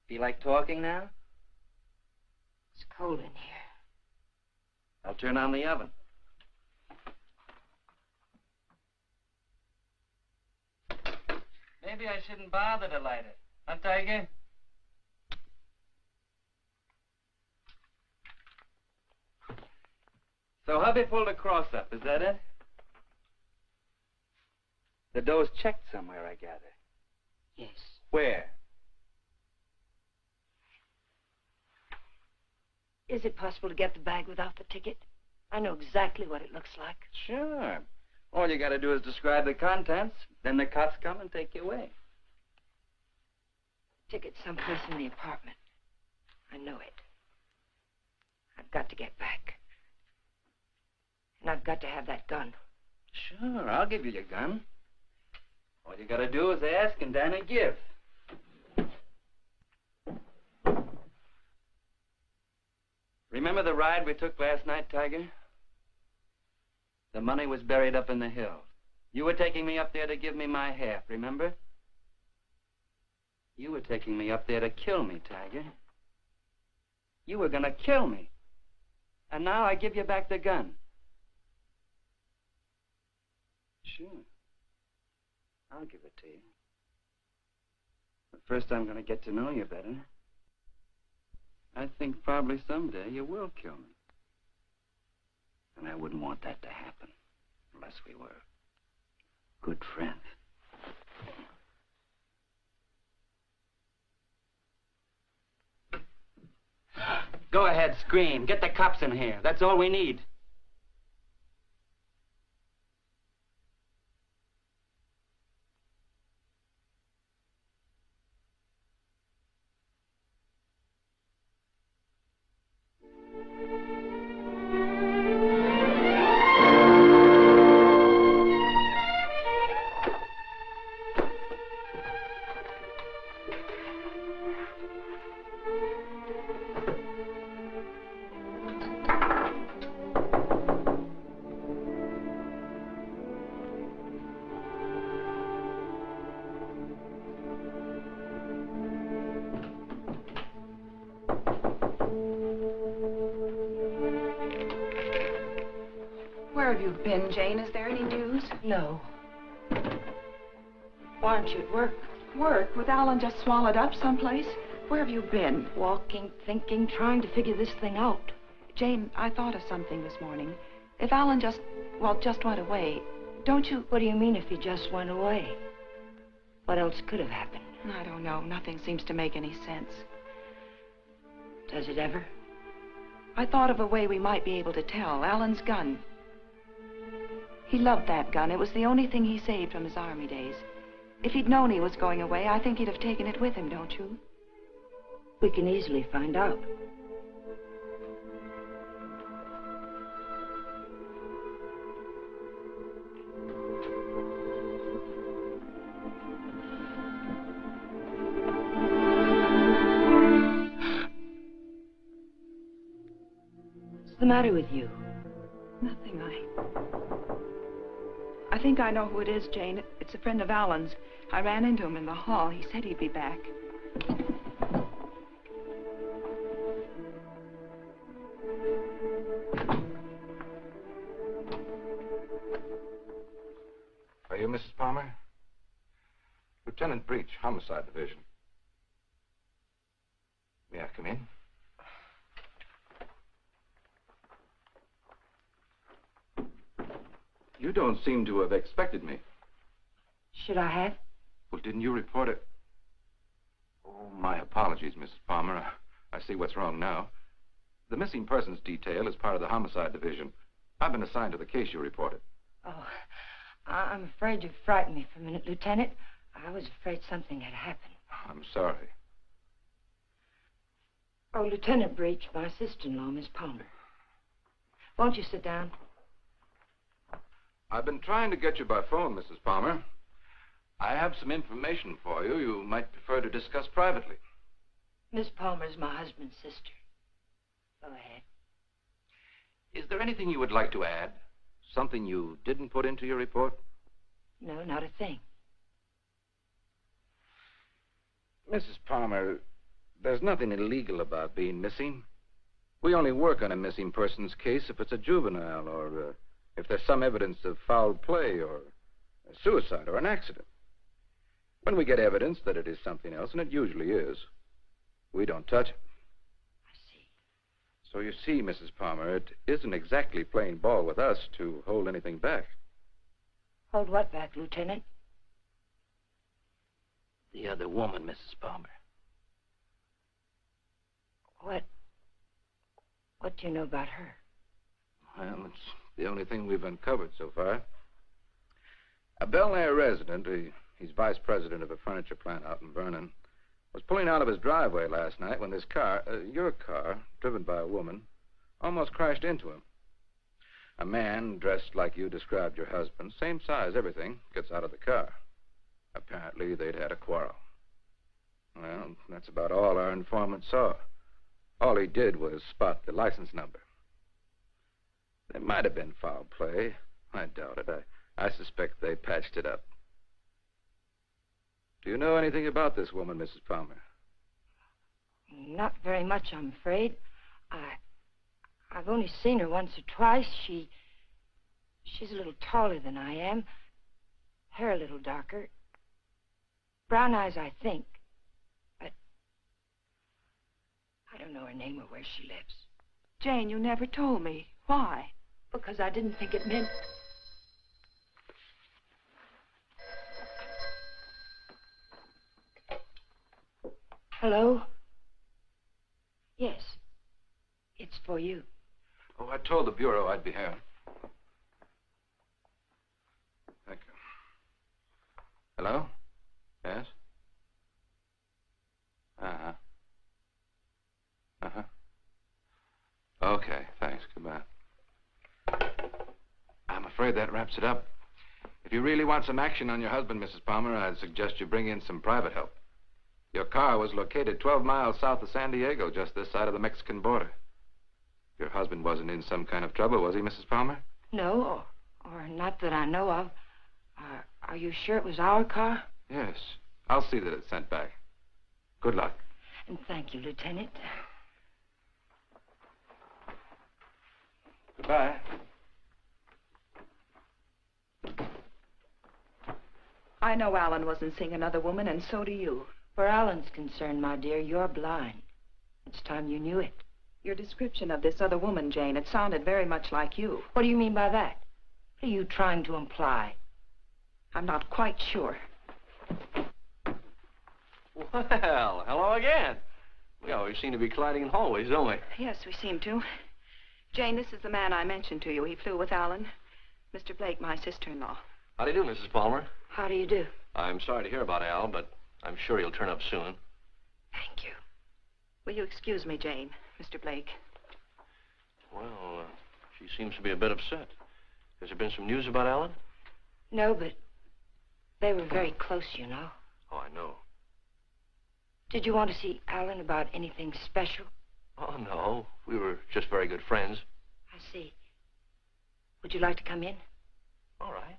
Feel like talking now? It's cold in here. I'll turn on the oven. Maybe I shouldn't bother to light it. Huh, Tiger? So hubby pulled a cross up, is that it? The dough's checked somewhere, I gather. Yes. Where? Is it possible to get the bag without the ticket? I know exactly what it looks like. Sure. All you gotta do is describe the contents, then the cops come and take you away. Ticket's someplace in the apartment. I know it. I've got to get back. And I've got to have that gun. Sure, I'll give you your gun. All you gotta do is ask and Danny give. Remember the ride we took last night, Tiger? The money was buried up in the hill. You were taking me up there to give me my half, remember? You were taking me up there to kill me, Tiger. You were gonna kill me. And now I give you back the gun. Sure. I'll give it to you. But first I'm gonna get to know you better. I think probably someday you will kill me. And I wouldn't want that to happen unless we were good friends. Go ahead, scream. Get the cops in here. That's all we need. Where have you been, Jane? Is there any news? No. Why aren't you at work? Work? With Alan just swallowed up someplace? Where have you been? Walking, thinking, trying to figure this thing out. Jane, I thought of something this morning. If Alan just went away, don't you... What do you mean if he just went away? What else could have happened? I don't know. Nothing seems to make any sense. Does it ever? I thought of a way we might be able to tell. Alan's gun. He loved that gun. It was the only thing he saved from his army days. If he'd known he was going away, I think he'd have taken it with him, don't you? We can easily find out. the matter with you? Nothing. I think I know who it is, Jane. It's a friend of Alan's. I ran into him in the hall. He said he'd be back. Are you Mrs. Palmer? Lieutenant Breach, Homicide Division. May I come in? You don't seem to have expected me. Should I have? Well, didn't you report it? Oh, my apologies, Mrs. Palmer. I see what's wrong now. The missing persons detail is part of the Homicide Division. I've been assigned to the case you reported. Oh, I'm afraid you frightened me for a minute, Lieutenant. I was afraid something had happened. I'm sorry. Oh, Lieutenant Breach, my sister-in-law, Miss Palmer. Won't you sit down? I've been trying to get you by phone, Mrs. Palmer. I have some information for you you might prefer to discuss privately. Miss Palmer's my husband's sister. Go ahead. Is there anything you would like to add? Something you didn't put into your report? No, not a thing. Mrs. Palmer, there's nothing illegal about being missing. We only work on a missing persons case if it's a juvenile or if there's some evidence of foul play or a suicide or an accident. When we get evidence that it is something else, and it usually is, we don't touch it. I see. So you see, Mrs. Palmer, it isn't exactly playing ball with us to hold anything back. Hold what back, Lieutenant? The other woman, Mrs. Palmer. What do you know about her? Well, it's the only thing we've uncovered so far. A Bel Air resident, he's vice president of a furniture plant out in Vernon, was pulling out of his driveway last night when this car, your car, driven by a woman, almost crashed into him. A man dressed like you described your husband, same size, everything, gets out of the car. Apparently, they'd had a quarrel. Well, that's about all our informant saw. All he did was spot the license number. There might have been foul play. I doubt it. I suspect they patched it up. Do you know anything about this woman, Mrs. Palmer? Not very much, I'm afraid. I've only seen her once or twice. She's a little taller than I am. Hair a little darker. Brown eyes, I think. But I don't know her name or where she lives. Jane, you never told me. Why? Because I didn't think it meant... Hello? Yes. It's for you. Oh, I told the Bureau I'd be here. Thank you. Hello? Yes? Uh-huh. Uh-huh. Okay, thanks. Goodbye. I'm afraid that wraps it up. If you really want some action on your husband, Mrs. Palmer, I'd suggest you bring in some private help. Your car was located 12 miles south of San Diego, just this side of the Mexican border. Your husband wasn't in some kind of trouble, was he, Mrs. Palmer? No, or not that I know of. Are you sure it was our car? Yes. I'll see that it's sent back. Good luck. And thank you, Lieutenant. Goodbye. I know Alan wasn't seeing another woman, and so do you. Where Alan's concerned, my dear, you're blind. It's time you knew it. Your description of this other woman, Jane, it sounded very much like you. What do you mean by that? What are you trying to imply? I'm not quite sure. Well, hello again. We always seem to be colliding in hallways, don't we? Yes, we seem to. Jane, this is the man I mentioned to you. He flew with Alan. Mr. Blake, my sister-in-law. How do you do, Mrs. Palmer? How do you do? I'm sorry to hear about Al, but I'm sure he'll turn up soon. Thank you. Will you excuse me, Jane, Mr. Blake? Well, she seems to be a bit upset. Has there been some news about Alan? No, but they were very close, you know. Oh, I know. Did you want to see Alan about anything special? Oh, no. We were just very good friends. see. Would you like to come in? All right.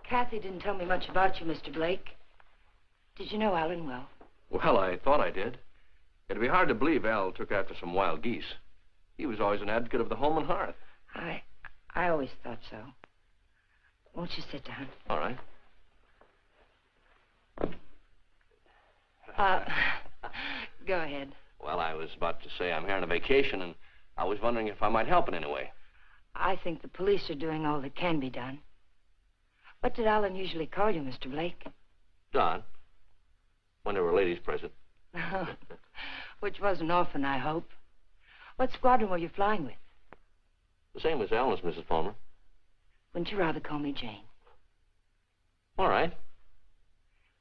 Kathy didn't tell me much about you, Mr. Blake. Did you know Alan well? Well, I thought I did. It'd be hard to believe Al took after some wild geese. He was always an advocate of the home and hearth. I always thought so. Won't you sit down? All right. Go ahead. Well, I was about to say I'm here on a vacation, and I was wondering if I might help in any way. I think the police are doing all that can be done. What did Alan usually call you, Mr. Blake? Don. When there were ladies present. Which wasn't often, I hope. What squadron were you flying with? The same as Alan's, Mrs. Palmer. Wouldn't you rather call me Jane? All right.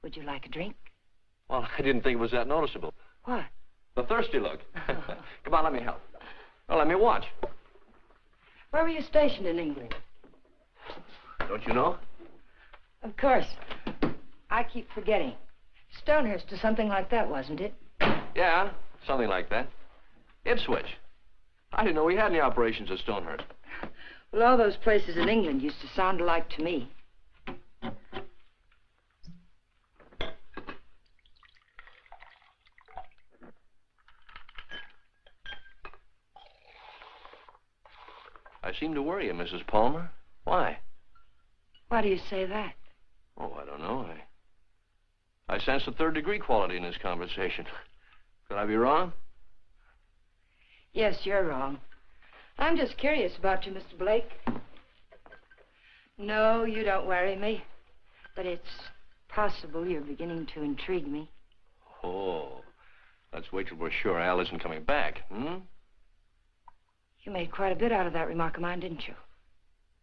Would you like a drink? Well, I didn't think it was that noticeable. What? The thirsty look. Come on, let me help. Well, let me watch. Where were you stationed in England? Don't you know? Of course. I keep forgetting. Stonehurst or something like that, wasn't it? Yeah, something like that. Ipswich. I didn't know we had any operations at Stonehurst. Well, all those places in England used to sound alike to me. I seem to worry you, Mrs. Palmer. Why? Why do you say that? Oh, I don't know. I sense a third-degree quality in this conversation. Could I be wrong? Yes, you're wrong. I'm just curious about you, Mr. Blake. No, you don't worry me. But it's possible you're beginning to intrigue me. Oh, let's wait till we're sure Al isn't coming back, hmm? You made quite a bit out of that remark of mine, didn't you?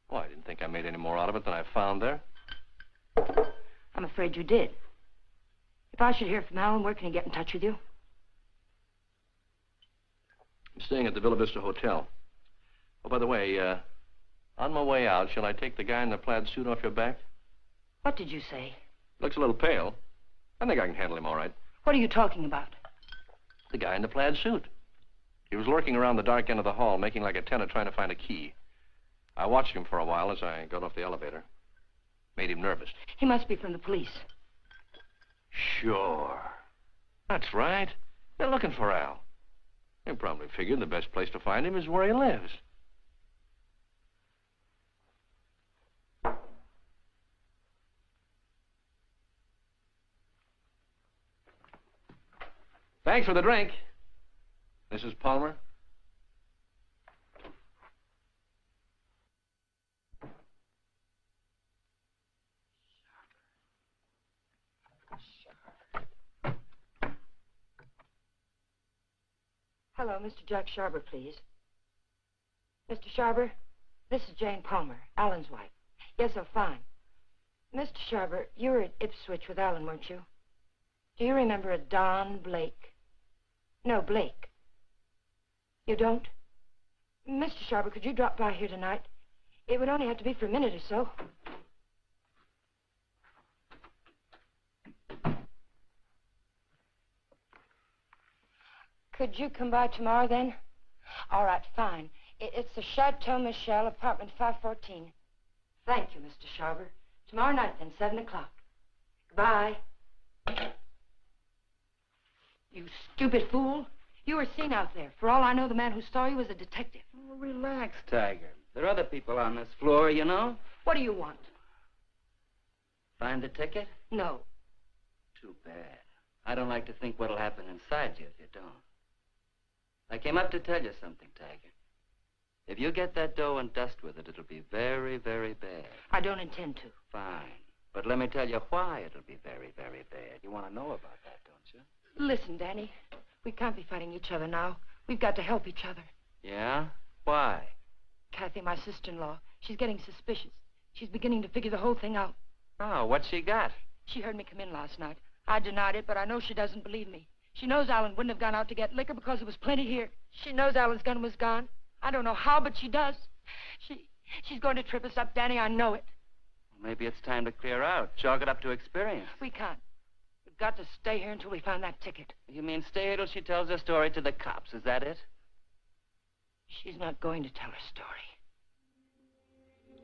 Well, I didn't think I made any more out of it than I found there. I'm afraid you did. If I should hear from Alan, where can he get in touch with you? I'm staying at the Villa Vista Hotel. Oh, by the way, on my way out, shall I take the guy in the plaid suit off your back? What did you say? Looks a little pale. I think I can handle him all right. What are you talking about? The guy in the plaid suit. He was lurking around the dark end of the hall, making like a tenant trying to find a key. I watched him for a while as I got off the elevator. Made him nervous. He must be from the police. Sure. That's right. They're looking for Al. They probably figured the best place to find him is where he lives. Thanks for the drink, Mrs. Palmer. Hello, Mr. Jack Sharber, please. Mr. Sharber, this is Jane Palmer, Alan's wife. Yes, oh, fine. Mr. Sharber, you were at Ipswich with Alan, weren't you? Do you remember a Don Blake? No, Blake. You don't? Mr. Sharber, could you drop by here tonight? It would only have to be for a minute or so. Could you come by tomorrow, then? All right, fine. It's the Chateau Michel, apartment 514. Thank you, Mr. Sharber. Tomorrow night, then, 7 o'clock. Goodbye. You stupid fool. You were seen out there. For all I know, the man who saw you was a detective. Oh, relax, Tiger. There are other people on this floor, you know. What do you want? Find the ticket? No. Too bad. I don't like to think what'll happen inside you if you don't. I came up to tell you something, Tiger. If you get that dough and dust with it, it'll be very, very bad. I don't intend to. Fine. But let me tell you why it'll be very, very bad. You want to know about that, don't you? Listen, Danny. We can't be fighting each other now. We've got to help each other. Yeah? Why? Kathy, my sister-in-law, she's getting suspicious. She's beginning to figure the whole thing out. Oh, what's she got? She heard me come in last night. I denied it, but I know she doesn't believe me. She knows Alan wouldn't have gone out to get liquor because there was plenty here. She knows Alan's gun was gone. I don't know how, but she does. She's going to trip us up, Danny. I know it. Maybe it's time to clear out. Chalk it up to experience. We can't. got to stay here until we find that ticket. You mean stay here till she tells her story to the cops, is that it? She's not going to tell her story.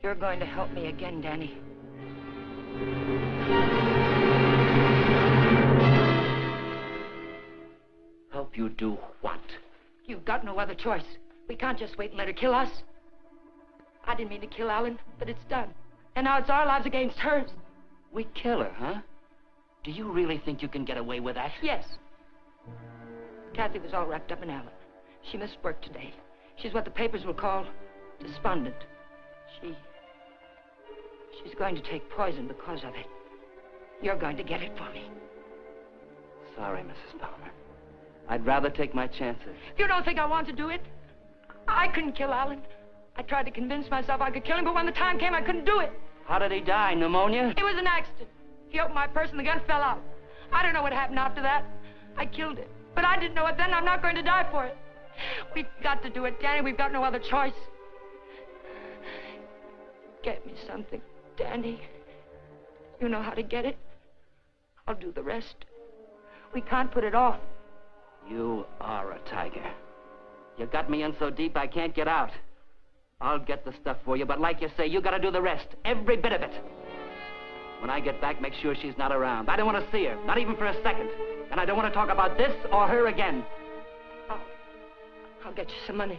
You're going to help me again, Danny. Help you do what? You've got no other choice. We can't just wait and let her kill us. I didn't mean to kill Alan, but it's done. And now it's our lives against hers. We kill her, huh? Do you really think you can get away with that? Yes. Kathy was all wrapped up in Alan. She missed work today. She's what the papers will call despondent. She's going to take poison because of it. You're going to get it for me. Sorry, Mrs. Palmer. I'd rather take my chances. You don't think I want to do it? I couldn't kill Alan. I tried to convince myself I could kill him, but when the time came, I couldn't do it. How did he die? Pneumonia? It was an accident. He opened my purse and the gun fell out. I don't know what happened after that. I killed him. But I didn't know it then. I'm not going to die for it. We've got to do it, Danny. We've got no other choice. Get me something, Danny. You know how to get it. I'll do the rest. We can't put it off. You are a tiger. You got me in so deep I can't get out. I'll get the stuff for you, but like you say, you gotta do the rest. Every bit of it. When I get back, make sure she's not around. I don't want to see her, not even for a second. And I don't want to talk about this or her again. I'll get you some money.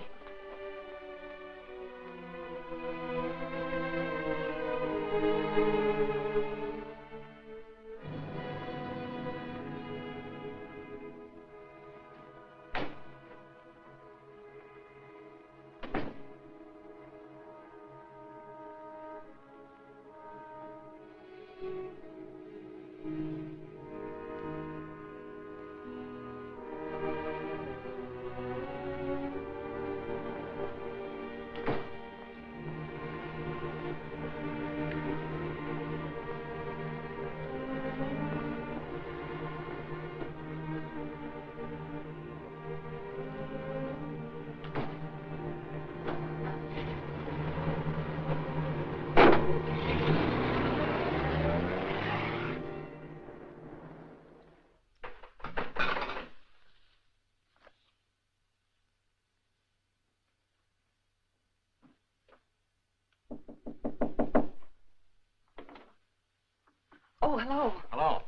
Oh, hello. Hello.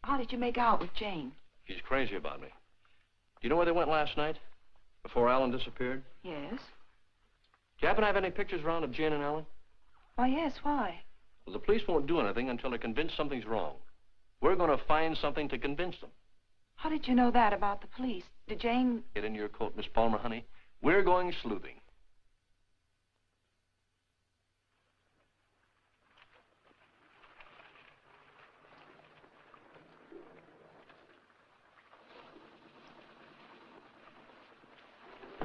How did you make out with Jane? She's crazy about me. Do you know where they went last night? Before Alan disappeared? Yes. Do you happen to have any pictures around of Jane and Alan? Why, yes, why? Well, the police won't do anything until they're convinced something's wrong. We're going to find something to convince them. How did you know that about the police? Did Jane... Get in your coat, Miss Palmer, honey. We're going sleuthing.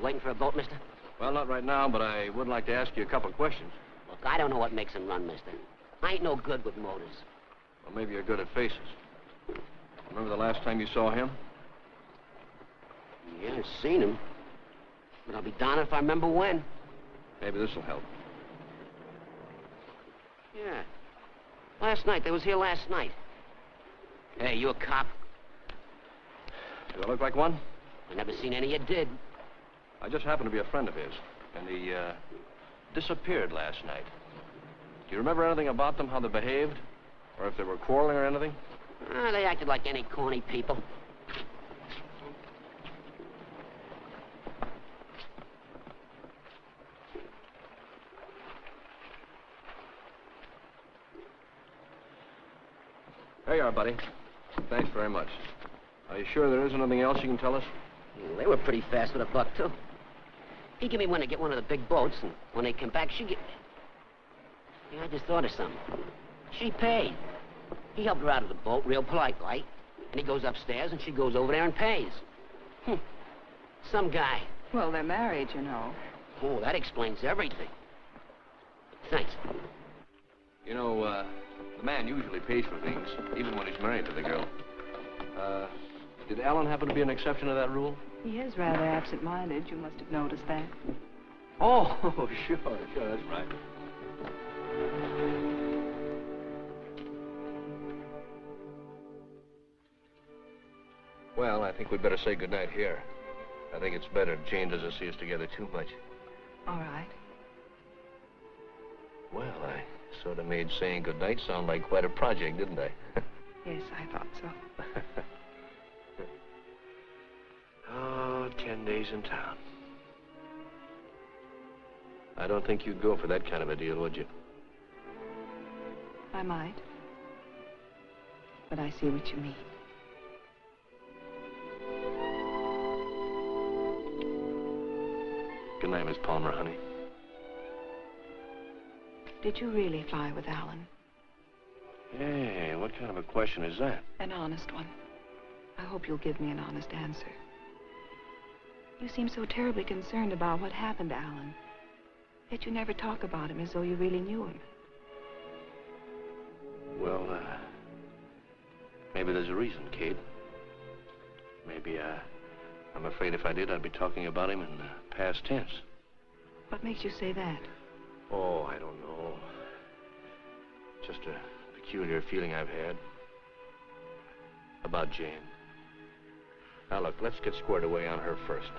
Waiting for a boat, mister? Well, not right now, but I would like to ask you a couple of questions. Look, I don't know what makes them run, mister. I ain't no good with motors. Well, maybe you're good at faces. Remember the last time you saw him? Yeah, I've seen him. But I'll be darned if I remember when. Maybe this will help. Yeah. Last night. They was here last night. Hey, you a cop? Do I look like one? I never seen any you did. I just happen to be a friend of his, and he disappeared last night. Do you remember anything about them, how they behaved? Or if they were quarreling or anything? They acted like any corny people. There you are, buddy. Thanks very much. Are you sure there isn't anything else you can tell us? They were pretty fast with a buck, too. He gave me one to get one of the big boats, and when they came back, she get... Yeah, I just thought of something. She paid. He helped her out of the boat, real polite-like, and he goes upstairs, and she goes over there and pays. Some guy. Well, they're married, you know. Oh, that explains everything. Thanks. You know, the man usually pays for things, even when he's married to the girl. Did Alan happen to be an exception to that rule? He is rather absent-minded. You must have noticed that. Oh, sure, that's right. Well, I think we'd better say goodnight here. I think it's better if Jane doesn't see us together too much. All right. Well, I sort of made saying goodnight sound like quite a project, didn't I? Yes, I thought so. Oh, 10 days in town. I don't think you'd go for that kind of a deal, would you? I might. But I see what you mean. Good night, Miss Palmer, honey. Did you really fly with Alan? Hey, what kind of a question is that? An honest one. I hope you'll give me an honest answer. You seem so terribly concerned about what happened to Alan. Yet you never talk about him as though you really knew him. Well, maybe there's a reason, Kate. Maybe, I'm afraid if I did, I'd be talking about him in past tense. What makes you say that? Oh, I don't know. Just a peculiar feeling I've had about Jane. Now, look, let's get squared away on her first.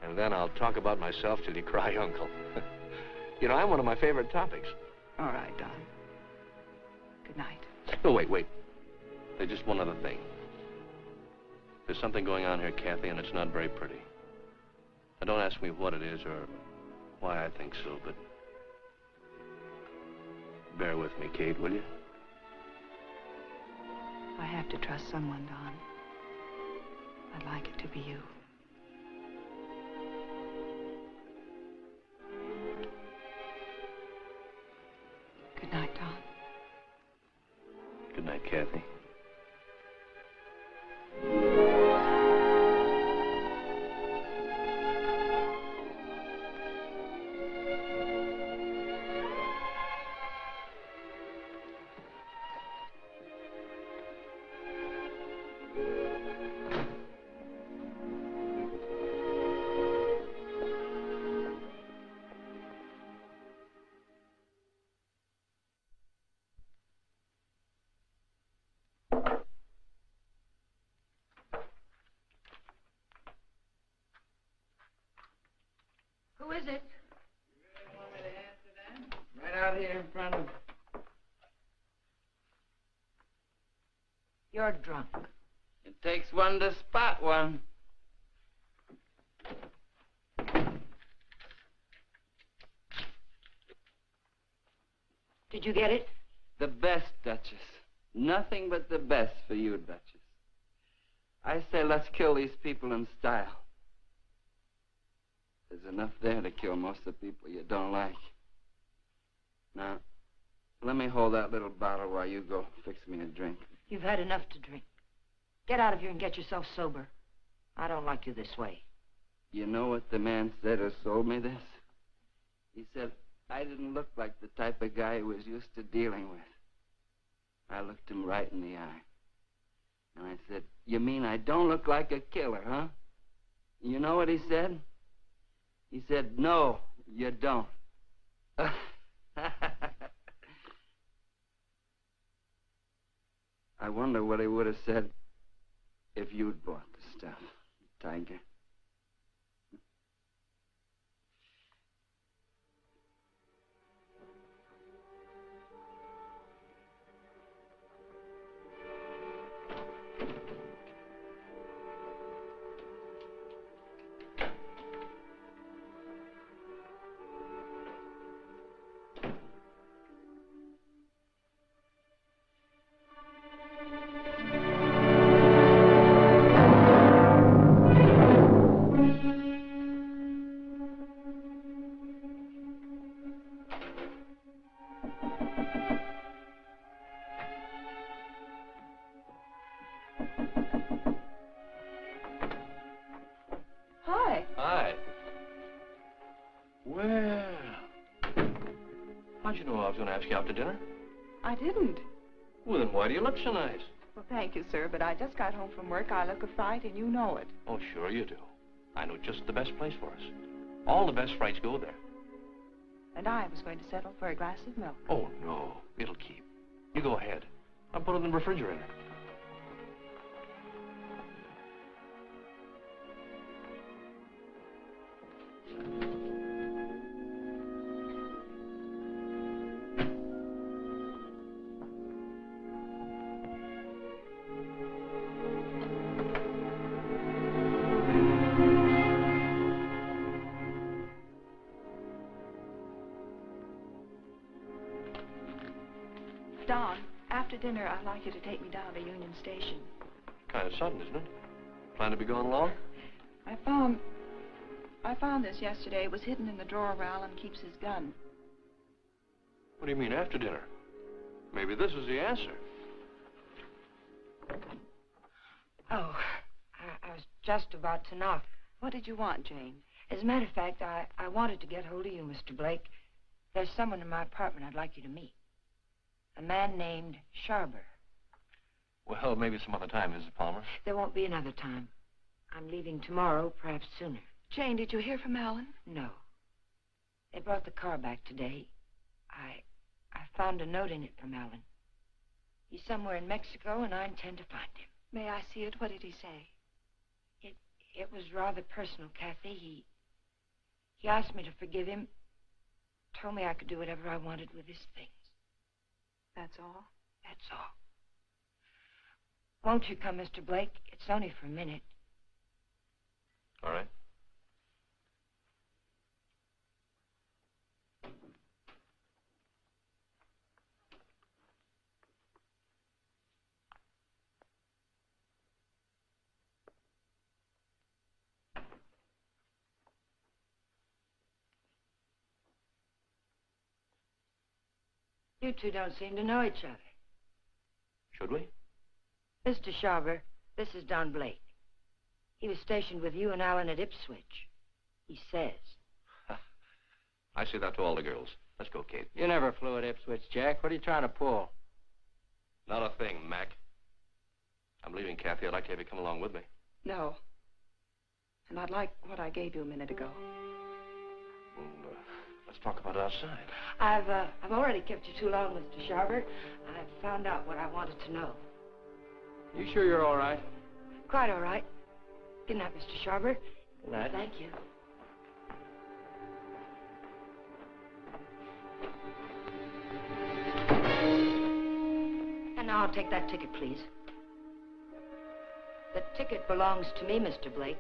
And then I'll talk about myself till you cry uncle. You know, I'm one of my favorite topics. All right, Don. Good night. Oh, wait. There's just one other thing. There's something going on here, Kathy, and it's not very pretty. Now, don't ask me what it is or why I think so, but bear with me, Kate, will you? I have to trust someone, Don. I'd like it to be you. Good night, Don. Good night, Kathy. Who is it? Right out here in front of... You're drunk. It takes one to spot one. Did you get it? The best, Duchess. Nothing but the best for you, Duchess. I say let's kill these people in style. There's enough there to kill most of the people you don't like. Now, let me hold that little bottle while you go fix me a drink. You've had enough to drink. Get out of here and get yourself sober. I don't like you this way. You know what the man said who sold me this? He said I didn't look like the type of guy he was used to dealing with. I looked him right in the eye. And I said, you mean I don't look like a killer, huh? You know what he said? He said, no, you don't. I wonder what he would have said if you'd bought the stuff, Tiger. Hi. Well, how'd you know I was going to ask you out to dinner? I didn't. Well, then why do you look so nice? Well, thank you, sir, but I just got home from work. I look a fright, and you know it. Oh, sure you do. I know just the best place for us. All the best frights go there. And I was going to settle for a glass of milk. Oh, no. It'll keep. You go ahead. I'll put it in the refrigerator. Don, after dinner, I'd like you to take me down to Union Station. Kind of sudden, isn't it? Plan to be going long? I found this yesterday. It was hidden in the drawer where Alan keeps his gun. What do you mean, after dinner? Maybe this is the answer. Oh, I was just about to knock. What did you want, Jane? As a matter of fact, I wanted to get hold of you, Mr. Blake. There's someone in my apartment I'd like you to meet. A man named Sharber. Well, maybe some other time, Mrs. Palmer. There won't be another time. I'm leaving tomorrow, perhaps sooner. Jane, did you hear from Alan? No. They brought the car back today. I found a note in it from Alan. He's somewhere in Mexico, and I intend to find him. May I see it? What did he say? It was rather personal, Kathy. He asked me to forgive him. Told me I could do whatever I wanted with his things. That's all? That's all. Won't you come, Mr. Blake? It's only for a minute. All right. You two don't seem to know each other. Should we? Mr. Sharber, this is Don Blake. He was stationed with you and Alan at Ipswich. He says. I say that to all the girls. Let's go, Kate. You never flew at Ipswich, Jack. What are you trying to pull? Not a thing, Mac. I'm leaving, Kathy. I'd like to have you come along with me. No. And I'd like what I gave you a minute ago. Well, let's talk about it outside. I've already kept you too long, Mr. Sharber. I've found out what I wanted to know. You sure you're all right? Quite all right. Good night, Mr. Sharber. Good night. Thank you. And now I'll take that ticket, please. The ticket belongs to me, Mr. Blake.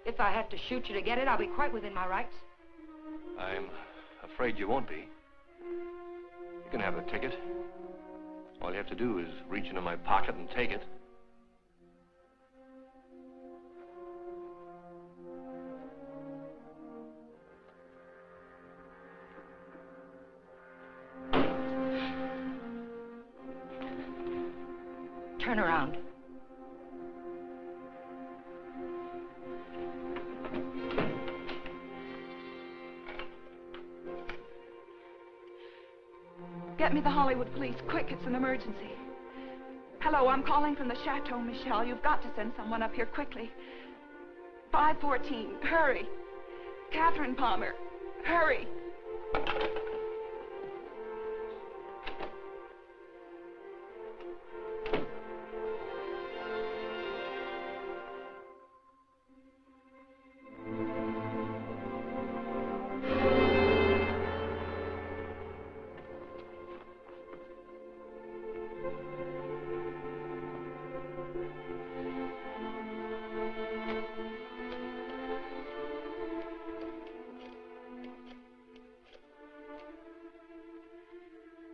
If I have to shoot you to get it, I'll be quite within my rights. I'm afraid you won't be. You can have the ticket. All you have to do is reach into my pocket and take it. Turn around. Get me the Hollywood police, quick, it's an emergency. Hello, I'm calling from the Chateau Michel. You've got to send someone up here quickly. 514, hurry. Catherine Palmer, hurry.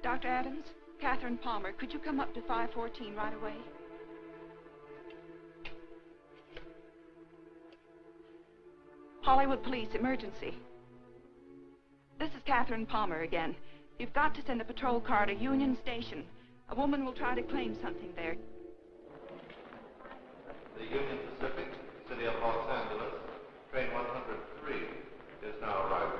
Dr. Adams, Catherine Palmer, could you come up to 514 right away? Hollywood Police, emergency. This is Catherine Palmer again. You've got to send a patrol car to Union Station. A woman will try to claim something there. The Union Pacific, City of Los Angeles, train 103 is now arriving.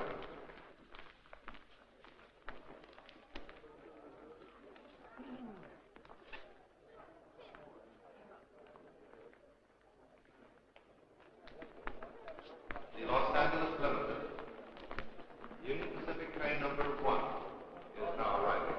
The Los Angeles Limited, Union Pacific train number 1 is now arriving.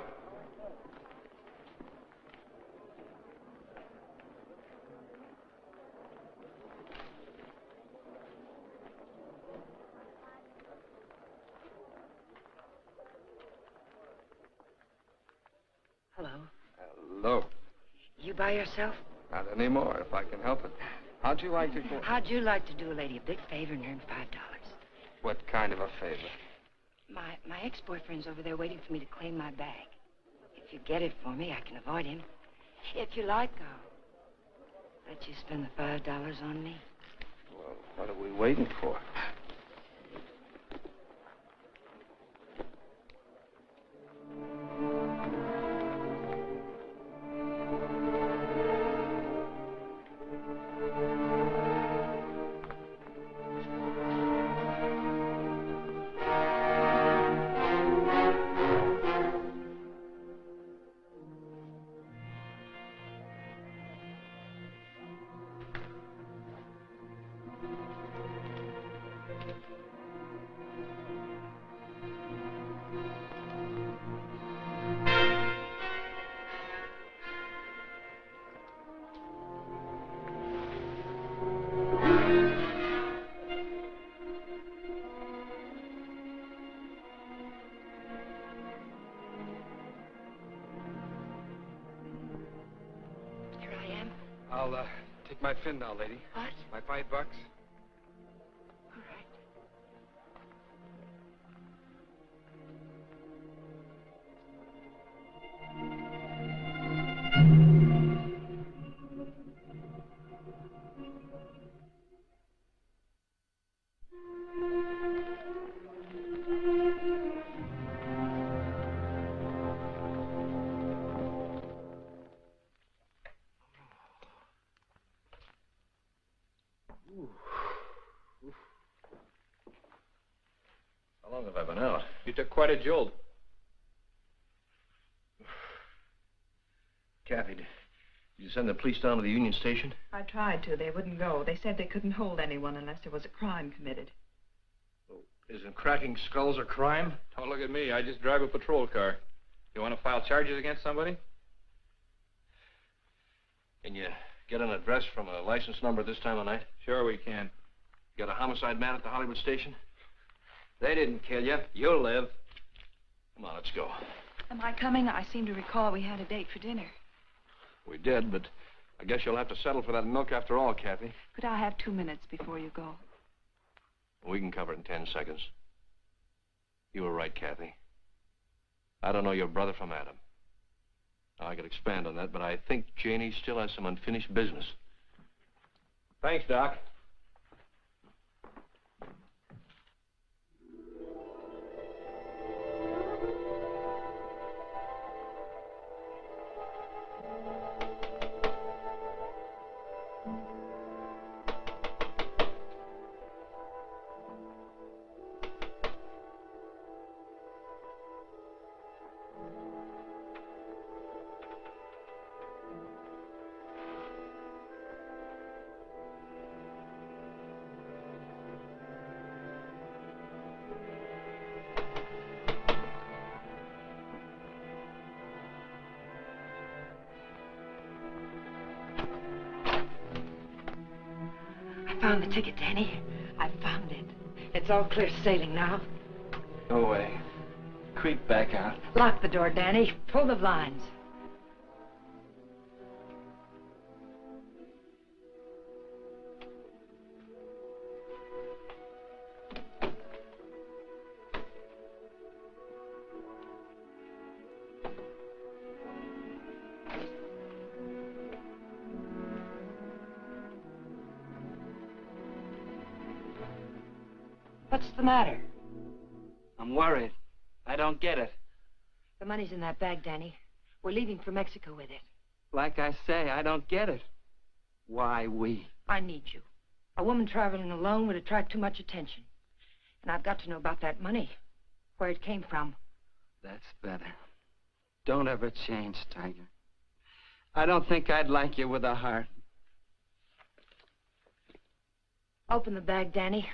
Hello. Hello. You by yourself? Not anymore, if I can help it. How'd you like to go? How'd you like to do a lady a big favor and earn $5? What kind of a favor? My ex-boyfriend's over there waiting for me to claim my bag. If you get it for me, I can avoid him. If you like, I'll let you spend the $5 on me. Well, what are we waiting for? I'll take my fin now, lady. What? My $5. All right. How long have I been out? You took quite a jolt. Kathy, did you send the police down to the Union Station? I tried to. They wouldn't go. They said they couldn't hold anyone unless there was a crime committed. Oh, isn't cracking skulls a crime? Don't look at me. I just drive a patrol car. You want to file charges against somebody? Can you get an address from a license number this time of night? Sure we can. You got a homicide man at the Hollywood station? They didn't kill you. You'll live. Come on, let's go. Am I coming? I seem to recall we had a date for dinner. We did, but I guess you'll have to settle for that milk after all, Kathy. Could I have 2 minutes before you go? We can cover it in 10 seconds. You were right, Kathy. I don't know your brother from Adam. Now, I could expand on that, but I think Janie still has some unfinished business. Thanks, Doc. I found the ticket, Danny. I found it. It's all clear sailing now. Go away. Creep back out. Lock the door, Danny. Pull the blinds. What's the matter? I'm worried. I don't get it. The money's in that bag, Danny. We're leaving for Mexico with it. Like I say, I don't get it. Why we? I need you. A woman traveling alone would attract too much attention. And I've got to know about that money. Where it came from. That's better. Don't ever change, Tiger. I don't think I'd like you with a heart. Open the bag, Danny.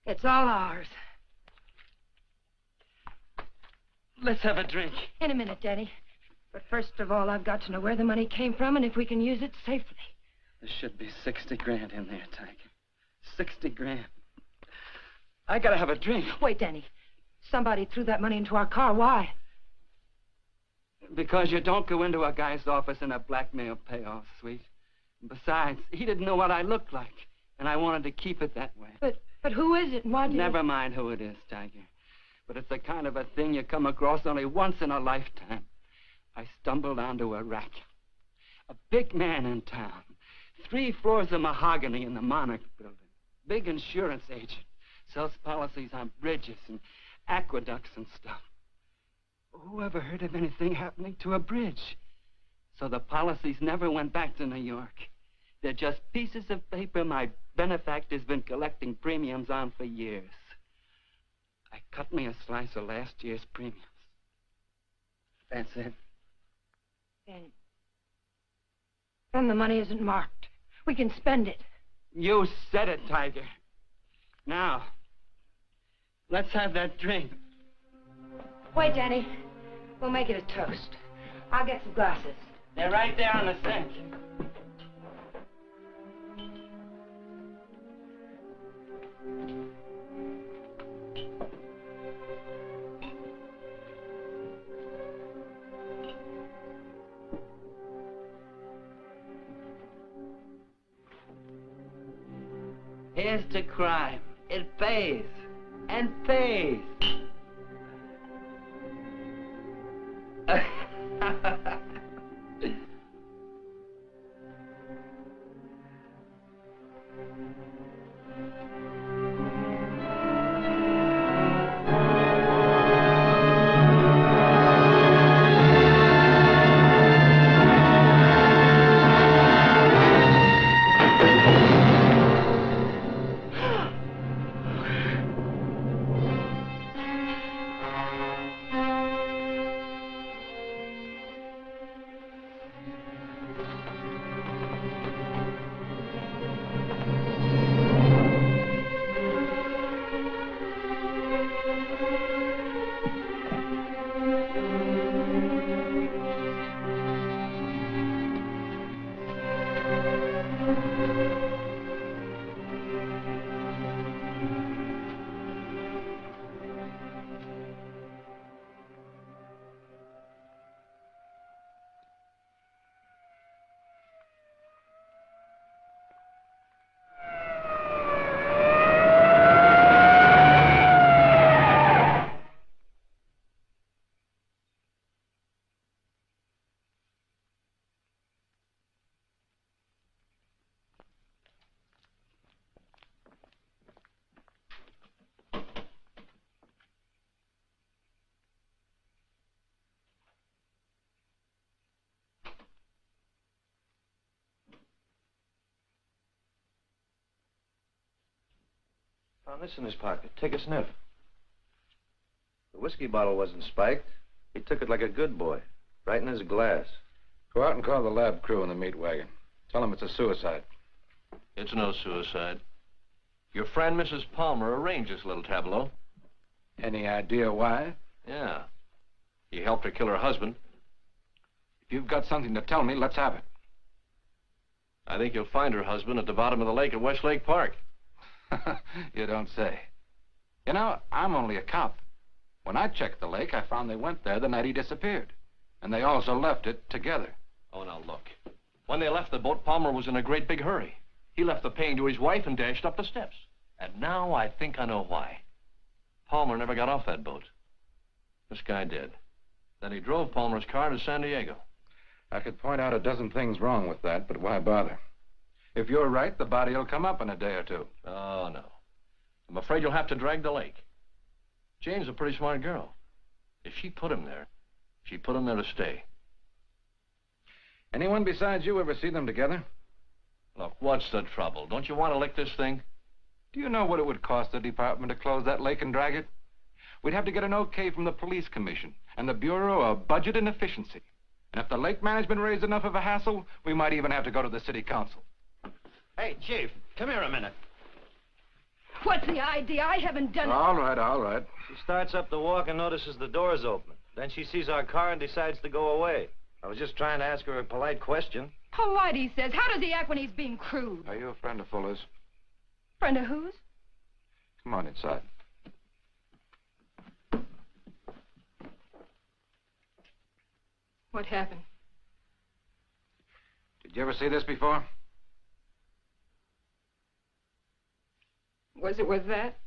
It's all ours. Let's have a drink. In a minute, Danny. But first of all, I've got to know where the money came from and if we can use it safely. There should be 60 grand in there, Tiger. 60 grand. I gotta have a drink. Wait, Danny. Somebody threw that money into our car. Why? Because you don't go into a guy's office in a blackmail payoff, sweet. Besides, he didn't know what I looked like, and I wanted to keep it that way. But who is it and why did Never mind who it is, Tiger. But it's the kind of a thing you come across only once in a lifetime. I stumbled onto a rat. A big man in town. 3 floors of mahogany in the Monarch building. Big insurance agent. Sells policies on bridges and aqueducts and stuff. Who ever heard of anything happening to a bridge? So the policies never went back to New York. They're just pieces of paper my benefactor's been collecting premiums on for years. I cut me a slice of last year's premiums. That's it. Then the money isn't marked. We can spend it. You said it, Tiger. Now, let's have that drink. Wait, Danny. We'll make it a toast. I'll get some glasses. They're right there on the sink. Here's to crime. It pays. And pays. Found this in his pocket. Take a sniff. The whiskey bottle wasn't spiked. He took it like a good boy, right in his glass. Go out and call the lab crew in the meat wagon. Tell them it's a suicide. It's no suicide. Your friend, Mrs. Palmer, arranged this little tableau. Any idea why? Yeah. He helped her kill her husband. If you've got something to tell me, let's have it. I think you'll find her husband at the bottom of the lake at Westlake Park. You don't say. You know, I'm only a cop. When I checked the lake, I found they went there the night he disappeared. And they also left it together. Oh, now look. When they left the boat, Palmer was in a great big hurry. He left the paying to his wife and dashed up the steps. And now I think I know why. Palmer never got off that boat. This guy did. Then he drove Palmer's car to San Diego. I could point out a dozen things wrong with that, but why bother? If you're right, the body will come up in a day or two. Oh, no. I'm afraid you'll have to drag the lake. Jane's a pretty smart girl. If she put him there, she put him there to stay. Anyone besides you ever see them together? Look, what's the trouble? Don't you want to lick this thing? Do you know what it would cost the department to close that lake and drag it? We'd have to get an okay from the police commission and the Bureau of Budget and Efficiency. And if the lake management raised enough of a hassle, we might even have to go to the city council. Hey, Chief, come here a minute. What's the idea? I haven't done it. All right, all right. She starts up the walk and notices the door's open. Then she sees our car and decides to go away. I was just trying to ask her a polite question. Polite, he says. How does he act when he's being crude? Are you a friend of Fuller's? Friend of whose? Come on inside. What happened? Did you ever see this before? Was it with that?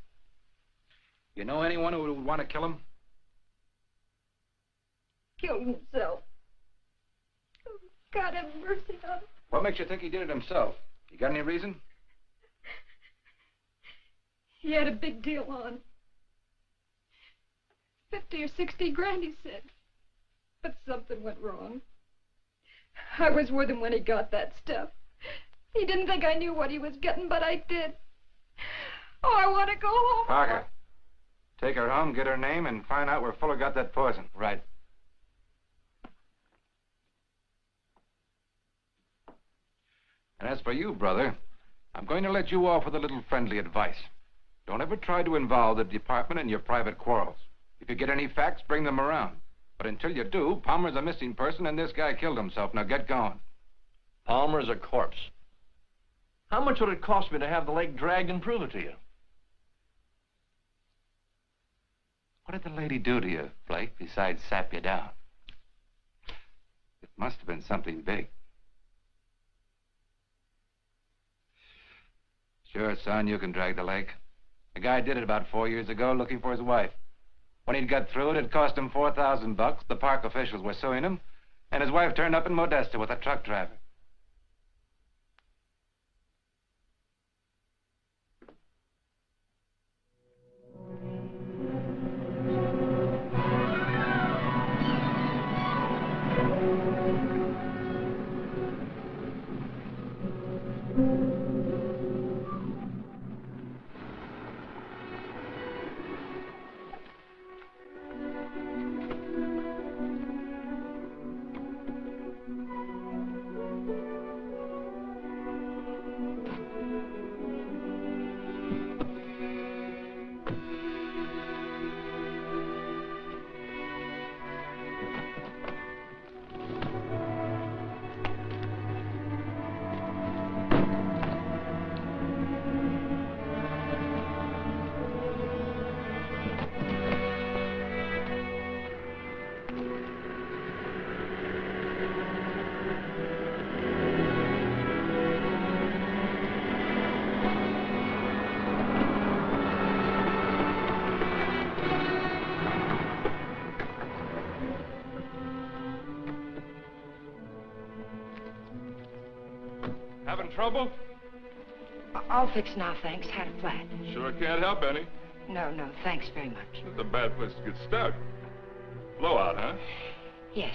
You know anyone who would want to kill him? Killed himself. Oh, God have mercy on him. What makes you think he did it himself? You got any reason? He had a big deal on. 50 or 60 grand, he said. But something went wrong. I was with him when he got that stuff. He didn't think I knew what he was getting, but I did. Oh, I want to go home. Parker, take her home, get her name, and find out where Fuller got that poison. Right. And as for you, brother, I'm going to let you off with a little friendly advice. Don't ever try to involve the department in your private quarrels. If you get any facts, bring them around. But until you do, Palmer's a missing person and this guy killed himself. Now get going. Palmer's a corpse. How much would it cost me to have the leg dragged and prove it to you? What did the lady do to you, Blake, besides sap you down? It must have been something big. Sure, son, you can drag the leg. The guy did it about 4 years ago looking for his wife. When he'd got through it cost him $4,000. The park officials were suing him, and his wife turned up in Modesto with a truck driver. Having trouble? All fixed now, thanks. Had a flat. Sure can't help any. No, thanks very much. It's a bad place to get stuck. Blowout, huh? Yes.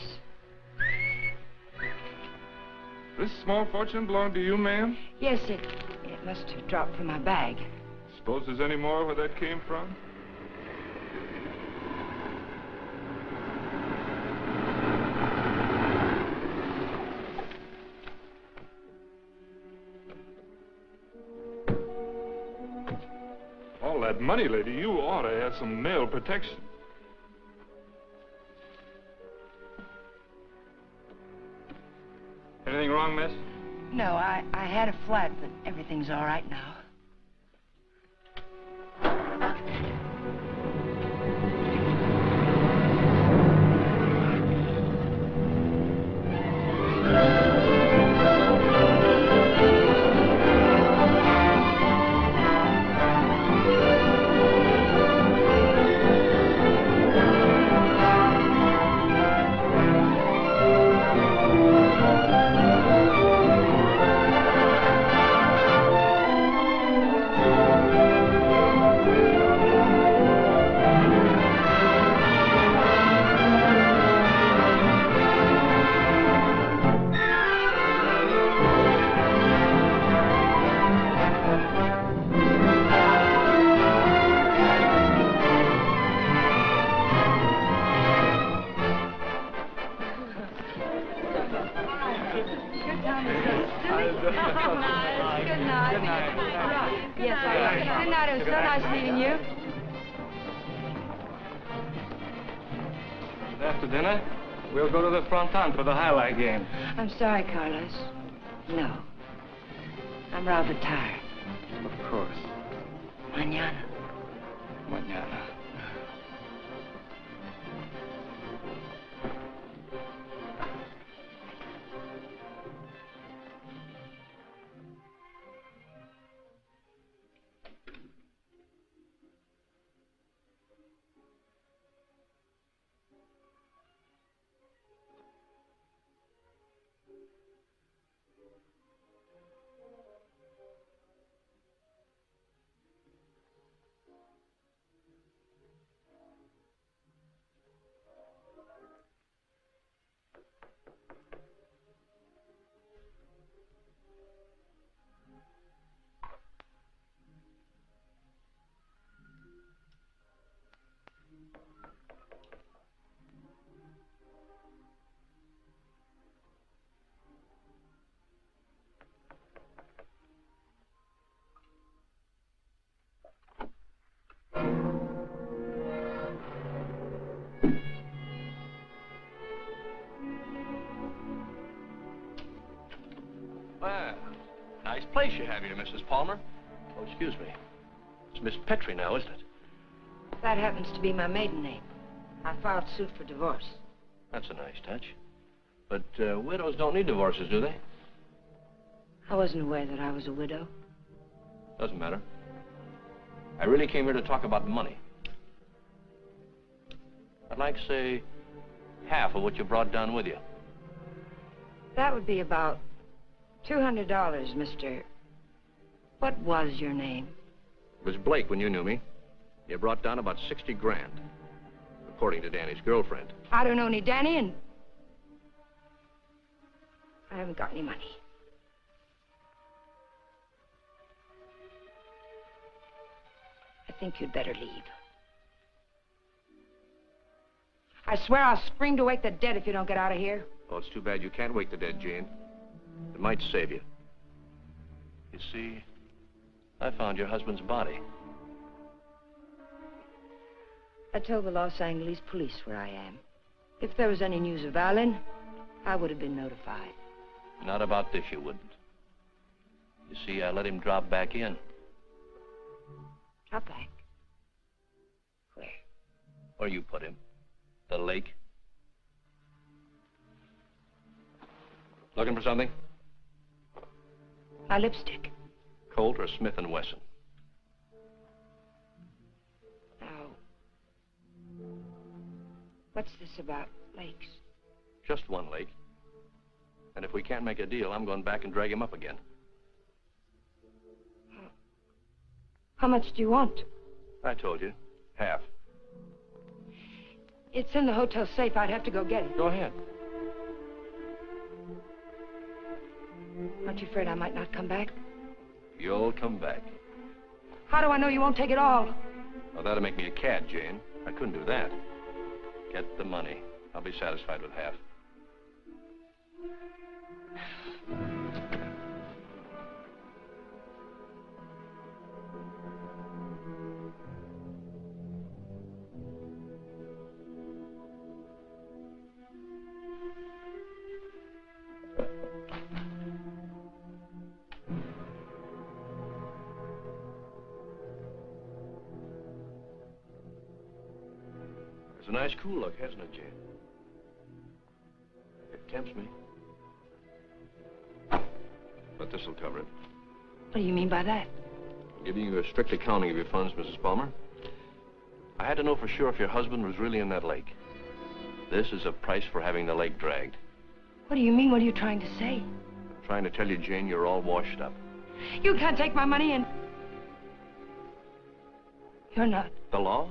This small fortune belong to you, ma'am? Yes, it must have dropped from my bag. Suppose there's any more where that came from? All that money, lady, you ought to have some nail protection. Anything wrong, miss? No, I had a flat, but everything's all right now. After dinner, we'll go to the fronton for the highlight game. I'm sorry, Carlos. No. I'm rather tired. Of course. Mañana. Mañana. place you have here, Mrs. Palmer. Oh, excuse me. It's Miss Petrie now, isn't it? That happens to be my maiden name. I filed suit for divorce. That's a nice touch. But widows don't need divorces, do they? I wasn't aware that I was a widow. Doesn't matter. I really came here to talk about money. I'd like, say, half of what you brought down with you. That would be about $200, Mr. What was your name? It was Blake when you knew me. You brought down about 60 grand, according to Danny's girlfriend. I don't know any Danny, and I haven't got any money. I think you'd better leave. I swear I'll scream to wake the dead if you don't get out of here. Oh, it's too bad you can't wake the dead, Jane. It might save you. You see, I found your husband's body. I told the Los Angeles police where I am. If there was any news of Alan, I would have been notified. Not about this, you wouldn't. You see, I let him drop back in. Drop back? Where? Where you put him. The lake. Looking for something? My lipstick. Colt or Smith & Wesson? Now, what's this about lakes? Just one lake. And if we can't make a deal, I'm going back and drag him up again. How much do you want? I told you. Half. It's in the hotel safe. I'd have to go get it. Go ahead. Aren't you afraid I might not come back? You'll come back. How do I know you won't take it all? Well, that'll make me a cad, Jane. I couldn't do that. Get the money. I'll be satisfied with half. It's a nice cool look, hasn't it, Jane? It tempts me. But this'll cover it. What do you mean by that? I'm giving you a strict accounting of your funds, Mrs. Palmer. I had to know for sure if your husband was really in that lake. This is a price for having the lake dragged. What do you mean? What are you trying to say? I'm trying to tell you, Jane, you're all washed up. You can't take my money and... You're not. The law?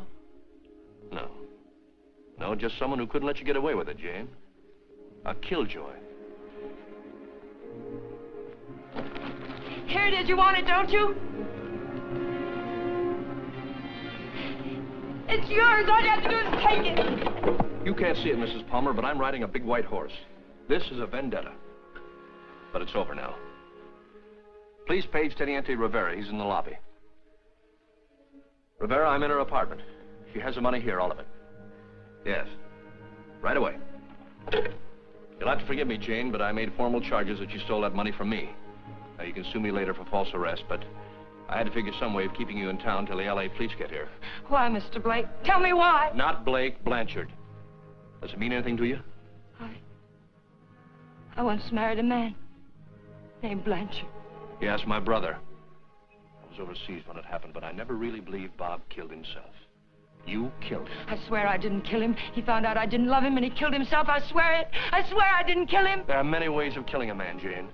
No. No, just someone who couldn't let you get away with it, Jane. A killjoy. Here it is. You want it, don't you? It's yours. All you have to do is take it. You can't see it, Mrs. Palmer, but I'm riding a big white horse. This is a vendetta. But it's over now. Please page Teniente Rivera. He's in the lobby. Rivera, I'm in her apartment. She has the money here, all of it. Yes. Right away. You'll have to forgive me, Jane, but I made formal charges that you stole that money from me. Now, you can sue me later for false arrest, but I had to figure some way of keeping you in town till the L.A. police get here. Why, Mr. Blake? Tell me why. Not Blake, Blanchard. Does it mean anything to you? I once married a man named Blanchard. Yes, my brother. I was overseas when it happened, but I never really believed Bob killed himself. You killed him. I swear I didn't kill him. He found out I didn't love him and he killed himself. I swear it. I swear I didn't kill him. There are many ways of killing a man, Jane.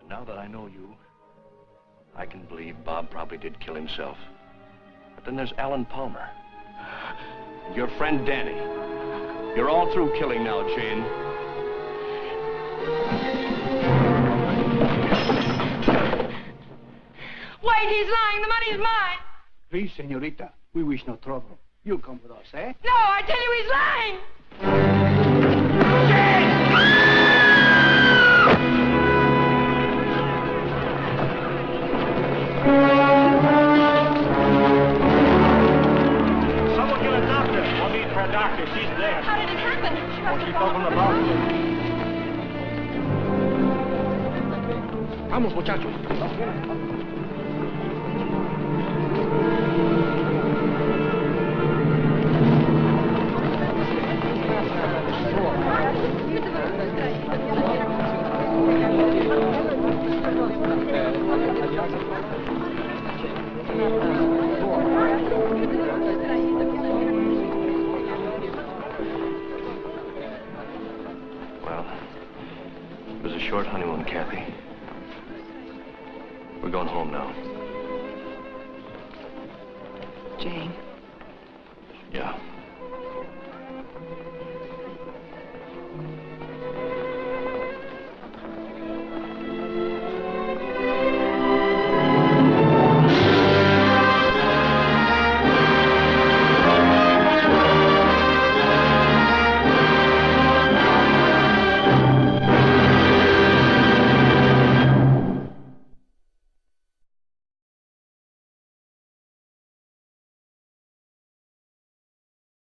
And now that I know you, I can believe Bob probably did kill himself. But then there's Alan Palmer. And your friend Danny. You're all through killing now, Jane. Wait, he's lying. The money's mine. Please, señorita. We wish no trouble. You come with us, eh? No, I tell you he's lying. Someone get a doctor. I'll meet for a doctor. She's there. How did it happen? Oh, she fell from the balcony. Vamos, muchachos. Well, it was a short honeymoon, Kathy. We're going home now. Jane. Yeah.